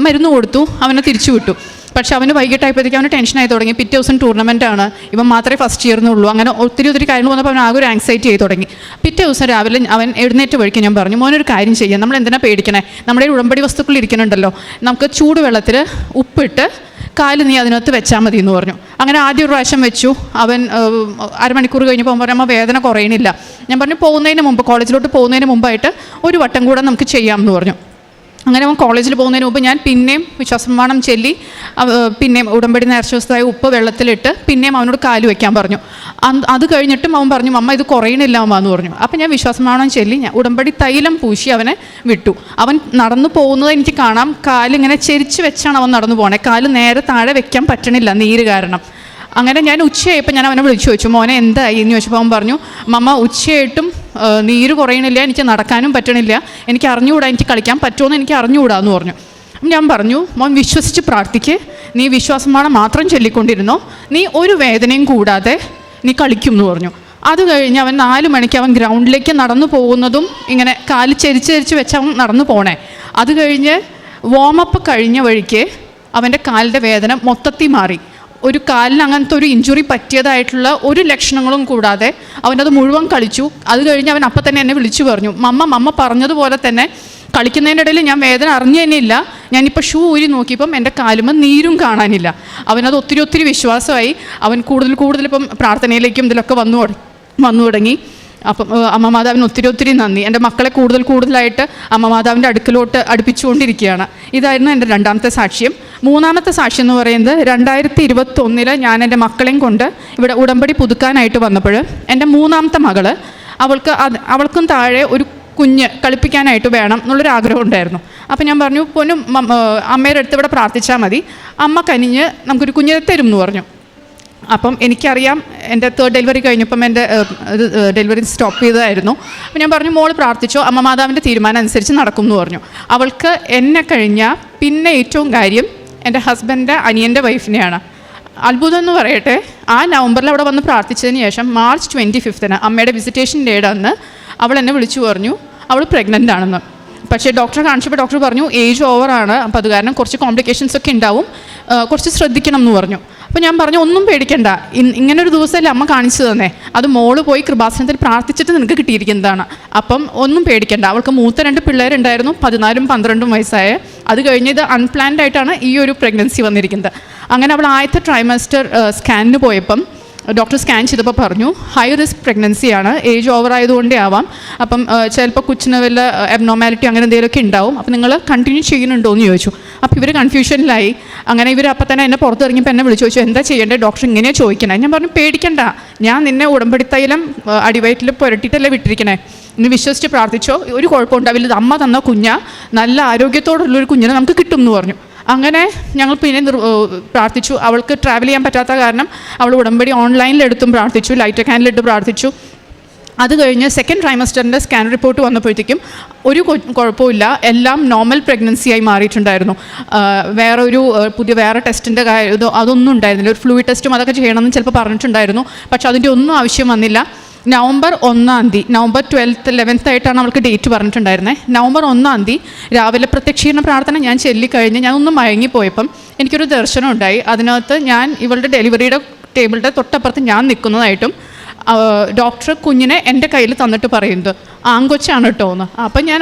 മരുന്ന് കൊടുത്തു, അവനെ തിരിച്ചു വിട്ടു. പക്ഷെ അവന് വൈകിട്ടായപ്പോഴത്തേക്ക് അവന് ടെൻഷനായി തുടങ്ങി. പിറ്റേ ദിവസം ടൂർണമെൻറ്റാണ്, ഇവൻ മാത്രമേ ഫസ്റ്റ് ഇയറിനുള്ളൂ. അങ്ങനെ ഒത്തിരി കാര്യങ്ങൾ വന്നപ്പോൾ അവൻ ആകെ ഒരു ആങ്സൈറ്റി ആയി തുടങ്ങി. പിറ്റേ ദിവസം രാവിലെ അവൻ എഴുന്നേറ്റ് വഴിക്ക് ഞാൻ പറഞ്ഞു, മോനൊരു കാര്യം ചെയ്യാം, നമ്മൾ എന്തിനാ പേടിക്കണേ, നമ്മുടെ ഉടമ്പടി വസ്തുക്കൾ ഇരിക്കുന്നുണ്ടല്ലോ, നമുക്ക് ചൂടുവെള്ളത്തിൽ ഉപ്പിട്ട് കാല് നീ അതിനകത്ത് വെച്ചാൽ മതി എന്ന് പറഞ്ഞു. അങ്ങനെ ആദ്യം ഒരു പ്രാവശ്യം വെച്ചു. അവൻ അരമണിക്കൂർ കഴിഞ്ഞപ്പോൾ അവൻ പറഞ്ഞു, വേദന കുറയണില്ല. ഞാൻ പറഞ്ഞു പോകുന്നതിന് മുമ്പ്, കോളേജിലോട്ട് പോകുന്നതിന് മുമ്പായിട്ട് ഒരു വട്ടം കൂടെ നമുക്ക് ചെയ്യാമെന്ന് പറഞ്ഞു. അങ്ങനെ അവൻ കോളേജിൽ പോകുന്നതിന് മുമ്പ് ഞാൻ പിന്നെയും വിശ്വാസപ്രമാണം ചൊല്ലി പിന്നെയും ഉടമ്പടി നേർച്ചവസ്തുവായ ഉപ്പ് വെള്ളത്തിലിട്ട് പിന്നെയും അവനോട് കാല് വയ്ക്കാൻ പറഞ്ഞു. അത് കഴിഞ്ഞിട്ടും അവൻ പറഞ്ഞു, അമ്മ ഇത് കുറയണില്ല അമ്മ എന്ന് പറഞ്ഞു. അപ്പം ഞാൻ വിശ്വാസപ്രമാണം ചൊല്ലി ഞാൻ ഉടമ്പടി തൈലം പൂശി അവനെ വിട്ടു. അവൻ നടന്നു പോകുന്നത് എനിക്ക് കാണാം, കാലിങ്ങനെ ചെരിച്ച് വെച്ചാണ് അവൻ നടന്നു പോകണേ. കാല് നേരെ താഴെ വെക്കാൻ പറ്റണില്ല നീര് കാരണം. അങ്ങനെ ഞാൻ ഉച്ചയായപ്പോൾ ഞാൻ അവനെ വിളിച്ചു ചോദിച്ചു, മോനെ എന്തായി എന്ന് ചോദിച്ചപ്പോൾ അവൻ പറഞ്ഞു, മമ്മ ഉച്ചയായിട്ടും നീര് കുറയണില്ല, എനിക്ക് നടക്കാനും പറ്റണില്ല, എനിക്ക് അറിഞ്ഞുകൂടാ, എനിക്ക് കളിക്കാൻ പറ്റുമോയെന്ന് എനിക്ക് അറിഞ്ഞുകൂടാ എന്ന് പറഞ്ഞു. ഞാൻ പറഞ്ഞു, മോൻ വിശ്വസിച്ച് പ്രാർത്ഥിക്ക്, നീ വിശ്വാസമാണ് മാത്രം ചൊല്ലിക്കൊണ്ടിരുന്നോ, നീ ഒരു വേദനയും കൂടാതെ നീ കളിക്കും എന്ന് പറഞ്ഞു. അത് കഴിഞ്ഞ് അവൻ 4 മണിക്ക് അവൻ ഗ്രൗണ്ടിലേക്ക് നടന്നു പോകുന്നതും ഇങ്ങനെ കാല് ചെരിച്ച് വെച്ച് അവൻ നടന്നു പോണേ. അത് കഴിഞ്ഞ് വാമപ്പ് കഴിഞ്ഞ വഴിക്ക് അവൻ്റെ കാലിൻ്റെ വേദന മൊത്തത്തിൽ മാറി. ഒരു കാലിന് അങ്ങനത്തെ ഒരു ഇഞ്ചുറി പറ്റിയതായിട്ടുള്ള ഒരു ലക്ഷണങ്ങളും കൂടാതെ അവനത് മുഴുവൻ കളിച്ചു. അത് കഴിഞ്ഞ് അവൻ അപ്പം തന്നെ എന്നെ വിളിച്ചു പറഞ്ഞു, മമ്മ പറഞ്ഞതുപോലെ തന്നെ കളിക്കുന്നതിൻ്റെ ഇടയിൽ ഞാൻ വേദന അറിഞ്ഞു തന്നെ ഇല്ല, ഞാനിപ്പോൾ ഷൂ ഊരി നോക്കിയപ്പം എൻ്റെ കാലുമ്പോൾ നീരും കാണാനില്ല. അവനത് ഒത്തിരി വിശ്വാസമായി. അവൻ കൂടുതൽ ഇപ്പം പ്രാർത്ഥനയിലേക്കും ഇതിലൊക്കെ വന്നു തുടങ്ങി. അപ്പം അമ്മ മാതാവിന് ഒത്തിരി നന്ദി. എൻ്റെ മക്കളെ കൂടുതലായിട്ട് അമ്മ മാതാവിൻ്റെ അടുക്കലോട്ട് അടുപ്പിച്ചുകൊണ്ടിരിക്കുകയാണ്. ഇതായിരുന്നു എൻ്റെ 2ാമത്തെ സാക്ഷ്യം. 3ാമത്തെ സാക്ഷ്യം എന്ന് പറയുന്നത് 2021 ഞാൻ എൻ്റെ മക്കളെയും കൊണ്ട് ഇവിടെ ഉടമ്പടി പുതുക്കാനായിട്ട് വന്നപ്പോൾ എൻ്റെ 3ാമത്തെ മകള് അവൾക്കും താഴെ ഒരു കുഞ്ഞ് കളിപ്പിക്കാനായിട്ട് വേണം എന്നുള്ളൊരാഗ്രഹം ഉണ്ടായിരുന്നു. അപ്പം ഞാൻ പറഞ്ഞു, പൊന്നും അമ്മയുടെ അടുത്ത് ഇവിടെ പ്രാർത്ഥിച്ചാൽ മതി, അമ്മ കനിഞ്ഞ് നമുക്കൊരു കുഞ്ഞിനെ തരും എന്ന് പറഞ്ഞു. അപ്പം എനിക്കറിയാം എൻ്റെ 3rd ഡെലിവറി കഴിഞ്ഞപ്പം എൻ്റെ ഡെലിവറി സ്റ്റോപ്പ് ചെയ്തതായിരുന്നു. അപ്പം ഞാൻ പറഞ്ഞു, മോൾ പ്രാർത്ഥിച്ചോ, അമ്മ മാതാവിൻ്റെ തീരുമാനം അനുസരിച്ച് നടക്കും എന്ന് പറഞ്ഞു. അവൾക്ക് എന്നെ കഴിഞ്ഞാൽ പിന്നെ ഏറ്റവും കാര്യം എൻ്റെ ഹസ്ബൻഡിൻ്റെ അനിയൻ്റെ വൈഫിനെയാണ്. അത്ഭുതം എന്ന് പറയട്ടെ, ആ നവംബറിൽ അവിടെ വന്ന് പ്രാർത്ഥിച്ചതിന് ശേഷം മാർച്ച് 25 അമ്മയുടെ വിസിറ്റേഷൻ ഡേയുടെ അന്ന് അവൾ എന്നെ വിളിച്ചു പറഞ്ഞു അവൾ പ്രഗ്നൻ്റ് ആണെന്ന്. പക്ഷേ ഡോക്ടറെ കാണിച്ചപ്പോൾ ഡോക്ടർ പറഞ്ഞു ഏജ് ഓവറാണ്, അപ്പോൾ അത് കാരണം കുറച്ച് കോംപ്ലിക്കേഷൻസ് ഒക്കെ ഉണ്ടാവും, കുറച്ച് ശ്രദ്ധിക്കണം എന്ന് പറഞ്ഞു. അപ്പോൾ ഞാൻ പറഞ്ഞു ഒന്നും പേടിക്കണ്ട, ഇങ്ങനൊരു ദിവസമല്ലേ അമ്മ കാണിച്ചു തന്നെ, അത് മോള് പോയി കൃപാസനത്തിൽ പ്രാർത്ഥിച്ചിട്ട് നിനക്ക് കിട്ടിയിരിക്കുന്നതാണ്, അപ്പം ഒന്നും പേടിക്കണ്ട. അവൾക്ക് മൂത്ത 2 പിള്ളേരുണ്ടായിരുന്നു, 14ഉം 12ഉം വയസ്സായ. അത് കഴിഞ്ഞ് ഇത് അൺപ്ലാൻഡ് ആയിട്ടാണ് ഈ ഒരു പ്രഗ്നൻസി വന്നിരിക്കുന്നത്. അങ്ങനെ അവൾ ആദ്യത്തെ ട്രൈമസ്റ്റർ സ്കാനിന് പോയപ്പം ഡോക്ടർ സ്കാൻ ചെയ്തപ്പോൾ പറഞ്ഞു ഹൈ റിസ്ക് പ്രഗ്നൻസിയാണ്, ഏജ് ഓവർ ആയതുകൊണ്ടേ ആവാം, അപ്പം ചിലപ്പോൾ കൊച്ചിന് വല്ല അബ്നോർമാലിറ്റി അങ്ങനെ എന്തെങ്കിലുമൊക്കെ ഉണ്ടാവും, അപ്പോൾ നിങ്ങൾ കണ്ടിന്യൂ ചെയ്യുന്നുണ്ടോ എന്ന് ചോദിച്ചു. അപ്പോൾ ഇവർ കൺഫ്യൂഷനിലായി. അങ്ങനെ ഇവർ അപ്പം തന്നെ എന്നെ പുറത്തിറങ്ങിയപ്പോൾ എന്നെ വിളിച്ചു ചോദിച്ചു എന്താ ചെയ്യേണ്ടത്, ഡോക്ടർ ഇങ്ങനെയാണ് ചോദിക്കണേ. ഞാൻ പറഞ്ഞു പേടിക്കണ്ട, ഞാൻ നിന്നെ ഉടമ്പടി തൈലം അടിവയറ്റിൽ പുരട്ടിയിട്ടല്ലേ വിട്ടിരിക്കണേ, ഇന്ന് വിശ്വസിച്ച് പ്രാർത്ഥിച്ചോ, ഒരു കുഴപ്പമുണ്ടാവില്ല, ഇത് അമ്മ തന്ന കുഞ്ഞാ, നല്ല ആരോഗ്യത്തോടുള്ളൊരു കുഞ്ഞിനെ നമുക്ക് കിട്ടും എന്ന് പറഞ്ഞു. അങ്ങനെ ഞങ്ങൾ പിന്നെ പ്രാർത്ഥിച്ചു. അവൾക്ക് ട്രാവൽ ചെയ്യാൻ പറ്റാത്ത കാരണം അവൾ ഉടമ്പടി ഓൺലൈനിലെടുത്തും പ്രാർത്ഥിച്ചു, ലൈറ്റ് ക്യാനിലിട്ട് പ്രാർത്ഥിച്ചു. അത് കഴിഞ്ഞ് 2nd ട്രൈമസ്റ്ററിൻ്റെ സ്കാൻ റിപ്പോർട്ട് വന്നപ്പോഴത്തേക്കും ഒരു കുഴപ്പമില്ല, എല്ലാം നോർമൽ പ്രഗ്നൻസിയായി മാറിയിട്ടുണ്ടായിരുന്നു. വേറെ ടെസ്റ്റിൻ്റെ അതൊന്നും ഉണ്ടായിരുന്നില്ല. ഒരു ഫ്ലൂയിഡ് ടെസ്റ്റും അതൊക്കെ ചെയ്യണമെന്ന് ചിലപ്പോൾ പറഞ്ഞിട്ടുണ്ടായിരുന്നു, പക്ഷെ അതിൻ്റെ ഒന്നും ആവശ്യം വന്നില്ല. നവംബർ 1 നവംബർ 12th 11th ആയിട്ടാണ് അവൾക്ക് ഡേറ്റ് പറഞ്ഞിട്ടുണ്ടായിരുന്നത്. നവംബർ 1 രാവിലെ പ്രത്യക്ഷീകരണ പ്രാർത്ഥന ഞാൻ ചൊല്ലിക്കഴിഞ്ഞ് ഞാൻ ഒന്ന് മയങ്ങിപ്പോയപ്പം എനിക്കൊരു ദർശനം ഉണ്ടായി. അതിനകത്ത് ഞാൻ ഇവളുടെ ഡെലിവറിയുടെ ടേബിളിൻ്റെ തൊട്ടപ്പുറത്ത് ഞാൻ നിൽക്കുന്നതായിട്ടും ഡോക്ടർ കുഞ്ഞിനെ എൻ്റെ കയ്യിൽ തന്നിട്ട് പറയുന്നത് ആങ്കൊച്ചാണ് കേട്ടോ എന്ന്. അപ്പം ഞാൻ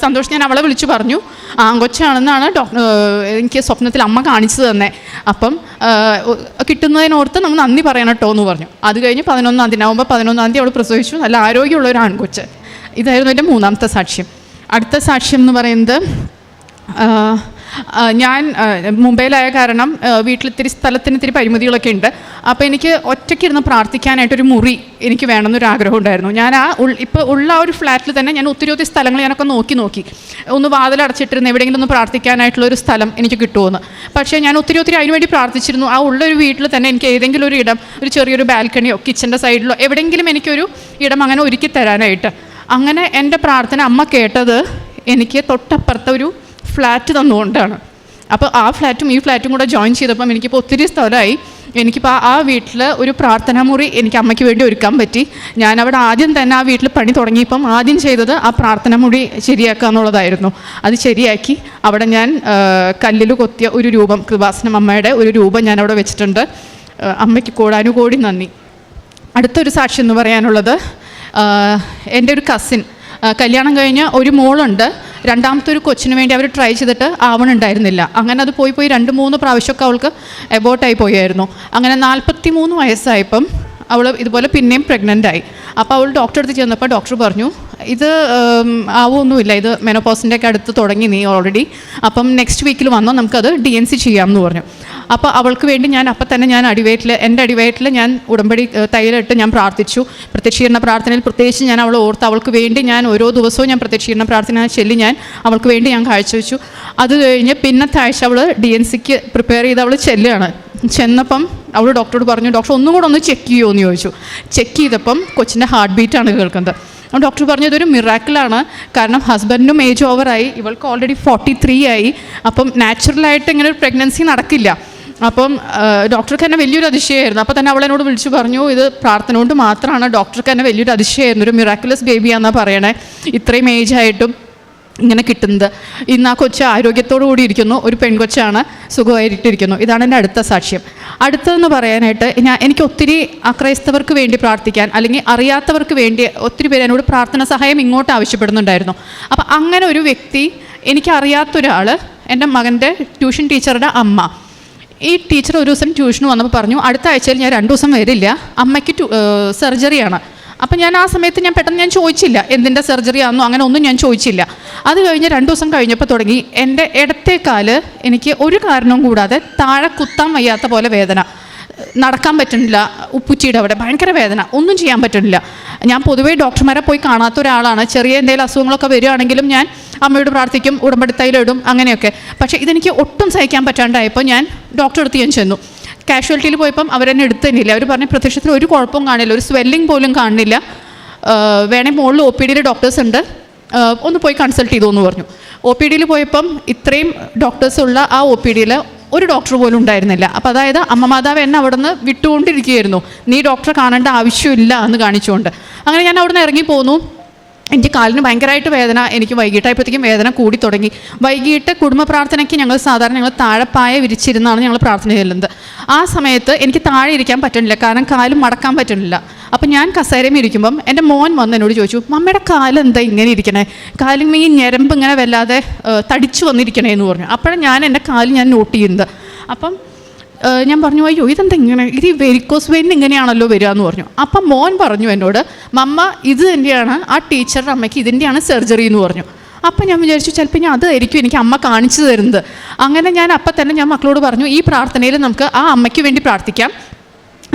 സന്തോഷം ഞാൻ അവളെ വിളിച്ചു പറഞ്ഞു ആങ്കൊച്ചാണെന്നാണ് എനിക്ക് സ്വപ്നത്തിൽ അമ്മ കാണിച്ചു തന്നെ. അപ്പം കിട്ടുന്നതിനോർത്ത് നമ്മൾ നന്ദി പറയണം കേട്ടോ എന്ന് പറഞ്ഞു. അത് കഴിഞ്ഞ് നവംബർ 11 അവൾ പ്രസവിച്ചു, നല്ല ആരോഗ്യമുള്ള ഒരു ആൺകൊച്ച്. ഇതായിരുന്നു എൻ്റെ 3ാമത്തെ സാക്ഷ്യം. അടുത്ത സാക്ഷ്യം എന്ന് പറയുന്നത് ഞാൻ മുംബൈയിലായ കാരണം വീട്ടിലിത്തിരി സ്ഥലത്തിന് ഇത്തിരി പരിമിതികളൊക്കെ ഉണ്ട്. അപ്പോൾ എനിക്ക് ഒറ്റയ്ക്കിരുന്ന് പ്രാർത്ഥിക്കാനായിട്ടൊരു മുറി എനിക്ക് വേണമെന്നൊരു ആഗ്രഹം ഉണ്ടായിരുന്നു. ഞാൻ ഇപ്പോൾ ഉള്ള ആ ഒരു ഫ്ലാറ്റിൽ തന്നെ ഞാൻ ഒത്തിരി സ്ഥലങ്ങൾ ഞാനൊക്കെ നോക്കി ഒന്ന് വാതിലടച്ചിട്ടിരുന്ന് എവിടെയെങ്കിലും ഒന്ന് പ്രാർത്ഥിക്കാനായിട്ടുള്ളൊരു സ്ഥലം എനിക്ക് കിട്ടുമെന്ന്. പക്ഷേ ഞാൻ ഒത്തിരി അതിനുവേണ്ടി പ്രാർത്ഥിച്ചിരുന്നു. ആ ഉള്ളൊരു വീട്ടിൽ തന്നെ എനിക്ക് ഏതെങ്കിലും ഒരു ഇടം, ഒരു ചെറിയൊരു ബാൽക്കണിയോ കിച്ചൻ്റെ സൈഡിലോ എവിടെയെങ്കിലും എനിക്കൊരു ഇടം അങ്ങനെ ഒരുക്കി തരാനായിട്ട്. അങ്ങനെ എൻ്റെ പ്രാർത്ഥന അമ്മ കേട്ടത് എനിക്ക് തൊട്ടപ്പുറത്തെ ഒരു ഫ്ലാറ്റ് തന്നുകൊണ്ടാണ്. അപ്പോൾ ആ ഫ്ലാറ്റും ഈ ഫ്ലാറ്റും കൂടെ ജോയിൻ ചെയ്തപ്പം എനിക്കിപ്പോൾ ഒത്തിരി സ്ഥലമായി. എനിക്കിപ്പോൾ ആ വീട്ടിൽ ഒരു പ്രാർത്ഥനാ മുറി എനിക്ക് അമ്മയ്ക്ക് വേണ്ടി ഒരുക്കാൻ പറ്റി. ഞാൻ അവിടെ ആദ്യം തന്നെ ആ വീട്ടിൽ പണി തുടങ്ങിയപ്പം ആദ്യം ചെയ്തത് ആ പ്രാർത്ഥനാ മുറി ശരിയാക്കുക എന്നുള്ളതായിരുന്നു. അത് ശരിയാക്കി അവിടെ ഞാൻ കല്ലിൽ കൊത്തിയ ഒരു രൂപം, കൃപാസനം അമ്മയുടെ ഒരു രൂപം ഞാൻ അവിടെ വെച്ചിട്ടുണ്ട്. അമ്മയ്ക്ക് കോടാനുകോടി നന്ദി. അടുത്തൊരു സാക്ഷി എന്ന് പറയാനുള്ളത്, എൻ്റെ ഒരു കസിൻ കല്യാണം കഴിഞ്ഞ് ഒരു മോളുണ്ട്. രണ്ടാമത്തെ ഒരു കൊച്ചിന് വേണ്ടി അവർ ട്രൈ ചെയ്തിട്ട് ആവണുണ്ടായിരുന്നില്ല. അങ്ങനെ അത് പോയി 2-3 പ്രാവശ്യമൊക്കെ അവൾക്ക് എബോർട്ടായി പോയായിരുന്നു. അങ്ങനെ 43 വയസ്സായപ്പം അവൾ ഇതുപോലെ പിന്നെയും പ്രഗ്നൻ്റായി. അപ്പോൾ അവൾ ഡോക്ടറെ അടുത്ത് ചെന്നപ്പോൾ ഡോക്ടർ പറഞ്ഞു, ഇത് ആവുമൊന്നുമില്ല, ഇത് മെനോപോസിൻ്റെ ഒക്കെ അടുത്ത് തുടങ്ങി നീ ഓൾറെഡി, അപ്പം നെക്സ്റ്റ് വീക്കിൽ വന്നോ നമുക്കത് DNC ചെയ്യാമെന്ന് പറഞ്ഞു. അപ്പോൾ അവൾക്ക് വേണ്ടി ഞാൻ അപ്പം തന്നെ എൻ്റെ അടിവയറ്റിൽ ഞാൻ ഉടമ്പടി തൈലിട്ട് ഞാൻ പ്രാർത്ഥിച്ചു. പ്രത്യക്ഷീകരണ പ്രാർത്ഥനയിൽ പ്രത്യേകിച്ച് ഞാൻ അവളെ ഓർത്ത് അവൾക്ക് വേണ്ടി ഞാൻ ഓരോ ദിവസവും ഞാൻ പ്രത്യക്ഷീകരണ പ്രാർത്ഥന ചൊല്ലി ഞാൻ അവൾക്ക് വേണ്ടി ഞാൻ കാഴ്ചവെച്ചു. അത് കഴിഞ്ഞ് പിന്നത്തെ ആഴ്ച അവൾ DNCക്ക് പ്രിപ്പയർ ചെയ്ത് അവൾ ചെന്നപ്പം അവൾ ഡോക്ടറോട് പറഞ്ഞു, ഡോക്ടർ ഒന്നും കൂടെ ഒന്ന് ചെക്ക് ചെയ്യുമോ എന്ന് ചോദിച്ചു. ചെക്ക് ചെയ്തപ്പം കൊച്ചിൻ്റെ ഹാർട്ട് ബീറ്റാണ് കേൾക്കുന്നത്. അപ്പോൾ ഡോക്ടർ പറഞ്ഞു ഇതൊരു മിറാക്കിളാണ്, കാരണം ഹസ്ബൻഡിനും ഏജ് ഓവറായി, ഇവൾക്ക് ഓൾറെഡി 43 ആയി. അപ്പം നാച്ചുറലായിട്ട് ഇങ്ങനെ ഒരു പ്രഗ്നൻസി നടക്കില്ല. അപ്പം ഡോക്ടർക്ക് തന്നെ വലിയൊരു അതിശയമായിരുന്നു. അപ്പോൾ തന്നെ അവളെന്നോട് വിളിച്ചു പറഞ്ഞു, ഇത് പ്രാർത്ഥന കൊണ്ട് മാത്രമാണ്, ഡോക്ടർക്ക് തന്നെ വലിയൊരു അതിശയമായിരുന്നു, ഒരു മിറാക്കുലസ് ബേബിയാണെന്നാണ് പറയണേ, ഇത്രയും ഏജായിട്ടും ഇങ്ങനെ കിട്ടുന്നത്. ഇന്ന് ആ കൊച്ച് ആരോഗ്യത്തോടു കൂടി ഇരിക്കുന്നു, ഒരു പെൺകൊച്ചാണ്, സുഖമായിട്ടിരിക്കുന്നു. ഇതാണ് എൻ്റെ അടുത്ത സാക്ഷ്യം. അടുത്തതെന്ന് പറയാനായിട്ട് എനിക്ക് ഒത്തിരി അക്രൈസ്തവർക്ക് വേണ്ടി പ്രാർത്ഥിക്കാൻ, അല്ലെങ്കിൽ അറിയാത്തവർക്ക് വേണ്ടി ഒത്തിരി പേര് എന്നോട് പ്രാർത്ഥന സഹായം ഇങ്ങോട്ട് ആവശ്യപ്പെടുന്നുണ്ടായിരുന്നു. അപ്പോൾ അങ്ങനെ ഒരു വ്യക്തി, എനിക്കറിയാത്തൊരാൾ, എൻ്റെ മകൻ്റെ ട്യൂഷൻ ടീച്ചറുടെ അമ്മ. ഈ ടീച്ചർ ഒരു ദിവസം ട്യൂഷന് വന്നപ്പോൾ പറഞ്ഞു, അടുത്ത ആഴ്ചയിൽ ഞാൻ 2 ദിവസം വരില്ല, അമ്മയ്ക്ക് സർജറിയാണ്. അപ്പം ഞാൻ ആ സമയത്ത് പെട്ടെന്ന് ചോദിച്ചില്ല എന്തിൻ്റെ സർജറി ആണെന്നോ അങ്ങനെ ഒന്നും ഞാൻ ചോദിച്ചില്ല. അത് കഴിഞ്ഞ് 2 ദിവസം കഴിഞ്ഞപ്പോൾ തുടങ്ങി എൻ്റെ ഇടത്തെ കാല് എനിക്ക് ഒരു കാരണവും കൂടാതെ താഴെ കുത്താൻ വയ്യാത്ത പോലെ വേദന, നടക്കാൻ പറ്റുന്നില്ല, ഉപ്പുച്ചിയുടെ അവിടെ ഭയങ്കര വേദന, ഒന്നും ചെയ്യാൻ പറ്റുന്നില്ല. ഞാൻ പൊതുവേ ഡോക്ടർമാരെ പോയി കാണാത്ത ഒരാളാണ്. ചെറിയ എന്തെങ്കിലും അസുഖങ്ങളൊക്കെ വരികയാണെങ്കിലും ഞാൻ അമ്മയോട് പ്രാർത്ഥിക്കും, ഉടമ്പടിത്തൈലിടും, അങ്ങനെയൊക്കെ. പക്ഷേ ഇതെനിക്ക് ഒട്ടും സഹിക്കാൻ പറ്റാണ്ടായപ്പോൾ ഞാൻ ഡോക്ടറെ അടുത്ത് ഞാൻ ചെന്നു. കാഷ്വാലിറ്റിയിൽ പോയപ്പം അവരെന്നെ എടുത്തന്നില്ല. അവർ പറഞ്ഞ പ്രത്യക്ഷത്തിൽ ഒരു കുഴപ്പവും കാണില്ല, ഒരു സ്വെല്ലിംഗ് പോലും കാണില്ല, വേണമെങ്കിൽ മുകളിൽ OPD ഡോക്ടേഴ്സ് ഉണ്ട്, ഒന്ന് പോയി കൺസൾട്ട് ചെയ്തു എന്ന് പറഞ്ഞു. OPD പോയപ്പം ഇത്രയും ഡോക്ടേഴ്സ് ഉള്ള ആ OPD ഒരു ഡോക്ടർ പോലും ഉണ്ടായിരുന്നില്ല. അപ്പോൾ അതായത് അമ്മ മാതാവ് എന്നെ അവിടെ നിന്ന് വിട്ടുകൊണ്ടിരിക്കുകയായിരുന്നു, നീ ഡോക്ടറെ കാണേണ്ട ആവശ്യമില്ല എന്ന് കാണിച്ചുകൊണ്ട്. അങ്ങനെ ഞാൻ അവിടെ നിന്ന് ഇറങ്ങിപ്പോന്നു. എനിക്ക് കാലിന് ഭയങ്കരമായിട്ട് വേദന, എനിക്ക് വൈകിട്ടായപ്പോഴത്തേക്കും വേദന കൂടി തുടങ്ങി. വൈകിട്ട് കുടുംബ പ്രാർത്ഥനയ്ക്ക് ഞങ്ങൾ താഴെപ്പായ വിരിച്ചിരുന്നാണ് ഞങ്ങൾ പ്രാർത്ഥന ചെല്ലുന്നത്. ആ സമയത്ത് എനിക്ക് താഴെ ഇരിക്കാൻ പറ്റുന്നില്ല, കാരണം കാലും മടക്കാൻ പറ്റുന്നില്ല. അപ്പം ഞാൻ കസേരയും ഇരിക്കുമ്പം എൻ്റെ മോൻ വന്ന് എന്നോട് ചോദിച്ചു, മമ്മയുടെ കാലെന്താ ഇങ്ങനെ ഇരിക്കണേ, കാലും ഈ ഞരമ്പ് ഇങ്ങനെ വല്ലാതെ തടിച്ചു വന്നിരിക്കണേ എന്ന് പറഞ്ഞു. അപ്പോഴാണ് ഞാൻ എൻ്റെ കാല് ഞാൻ നോട്ട് ചെയ്യുന്നത്. അപ്പം ഞാൻ പറഞ്ഞു, അയ്യോ ഇതെന്താ ഇങ്ങനെ, ഇത് വെരിക്കോസ് വെയിൻ ഇങ്ങനെയാണല്ലോ വരിക എന്ന് പറഞ്ഞു. അപ്പം മോൻ പറഞ്ഞു എന്നോട്, മമ്മ ഇത് തന്നെയാണ് ആ ടീച്ചറുടെ അമ്മയ്ക്ക് ഇതിൻ്റെയാണ് സർജറി എന്ന് പറഞ്ഞു. അപ്പം ഞാൻ വിചാരിച്ചു ചിലപ്പോൾ ഞാൻ അതായിരിക്കും എനിക്ക് അമ്മ കാണിച്ചു തരുന്നത്. അങ്ങനെ ഞാൻ അപ്പം തന്നെ ഞാൻ മക്കളോട് പറഞ്ഞു, ഈ പ്രാർത്ഥനയിൽ നമുക്ക് ആ അമ്മയ്ക്ക് വേണ്ടി പ്രാർത്ഥിക്കാം.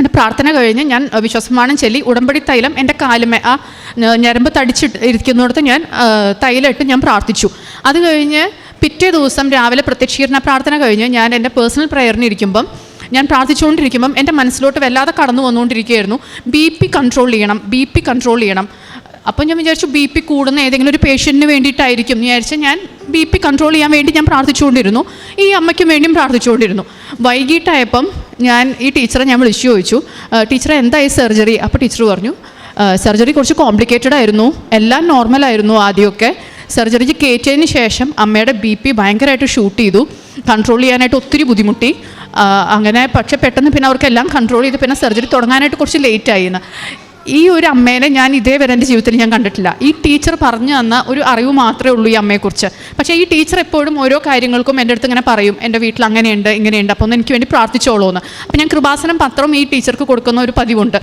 എൻ്റെ പ്രാർത്ഥന കഴിഞ്ഞ് ഞാൻ വിശ്വാസപ്രമാണം ചൊല്ലി ഉടമ്പടി തൈലം എൻ്റെ കാലുമേ ആ ഞരമ്പ് തടിച്ചിരിക്കുന്നിടത്ത് ഞാൻ തൈലിട്ട് ഞാൻ പ്രാർത്ഥിച്ചു. അത് കഴിഞ്ഞ് പിറ്റേ ദിവസം രാവിലെ പ്രത്യക്ഷീകരണ പ്രാർത്ഥന കഴിഞ്ഞ് ഞാൻ എൻ്റെ പേഴ്സണൽ പ്രയറിന് ഇരിക്കുമ്പം ഞാൻ പ്രാർത്ഥിച്ചുകൊണ്ടിരിക്കുമ്പം എൻ്റെ മനസ്സിലോട്ട് വല്ലാതെ കടന്നു വന്നുകൊണ്ടിരിക്കുകയായിരുന്നു, BP കൺട്രോൾ ചെയ്യണം. അപ്പം ഞാൻ വിചാരിച്ചു BP കൂടുന്ന ഏതെങ്കിലും ഒരു പേഷ്യൻറ്റിന് വേണ്ടിയിട്ടായിരിക്കും എന്ന് വിചാരിച്ച് ഞാൻ BP കൺട്രോൾ ചെയ്യാൻ വേണ്ടി ഞാൻ പ്രാർത്ഥിച്ചുകൊണ്ടിരുന്നു. ഈ അമ്മയ്ക്കും വേണ്ടിയും പ്രാർത്ഥിച്ചുകൊണ്ടിരുന്നു. വൈകിട്ടായപ്പം ഞാൻ ഈ ടീച്ചറെ ഞാൻ വിളിച്ചു ചോദിച്ചു, ടീച്ചറെ എന്തായി സർജറി? അപ്പോൾ ടീച്ചർ പറഞ്ഞു, സർജറി കുറച്ച് കോംപ്ലിക്കേറ്റഡ് ആയിരുന്നു, എല്ലാം നോർമലായിരുന്നു ആദ്യമൊക്കെ. സർജറിക്ക് കയറ്റിയതിന് ശേഷം അമ്മയുടെ BP ഭയങ്കരമായിട്ട് ഷൂട്ട് ചെയ്തു, കൺട്രോൾ ചെയ്യാനായിട്ട് ഒത്തിരി ബുദ്ധിമുട്ടി. അങ്ങനെ പക്ഷേ പെട്ടെന്ന് പിന്നെ അവർക്കെല്ലാം കൺട്രോൾ ചെയ്ത് പിന്നെ സർജറി തുടങ്ങാനായിട്ട് കുറച്ച് ലേറ്റായി എന്ന്. ഈ ഒരു അമ്മേനെ ഞാൻ ഇതേവരെ എൻ്റെ ജീവിതത്തിൽ ഞാൻ കണ്ടിട്ടില്ല. ഈ ടീച്ചർ പറഞ്ഞു തന്ന ഒരു അറിവ് മാത്രമേ ഉള്ളൂ ഈ അമ്മയെക്കുറിച്ച്. പക്ഷേ ഈ ടീച്ചർ എപ്പോഴും ഓരോ കാര്യങ്ങൾക്കും എൻ്റെ അടുത്ത് ഇങ്ങനെ പറയും, എൻ്റെ വീട്ടിൽ അങ്ങനെയുണ്ട് ഇങ്ങനെയുണ്ട്, അപ്പോൾ ഒന്ന് എനിക്ക് വേണ്ടി പ്രാർത്ഥിച്ചോളൂ എന്ന്. അപ്പോൾ ഞാൻ കൃപാസനം പത്രം ഈ ടീച്ചർക്ക് കൊടുക്കുന്ന ഒരു പതിവുണ്ട്.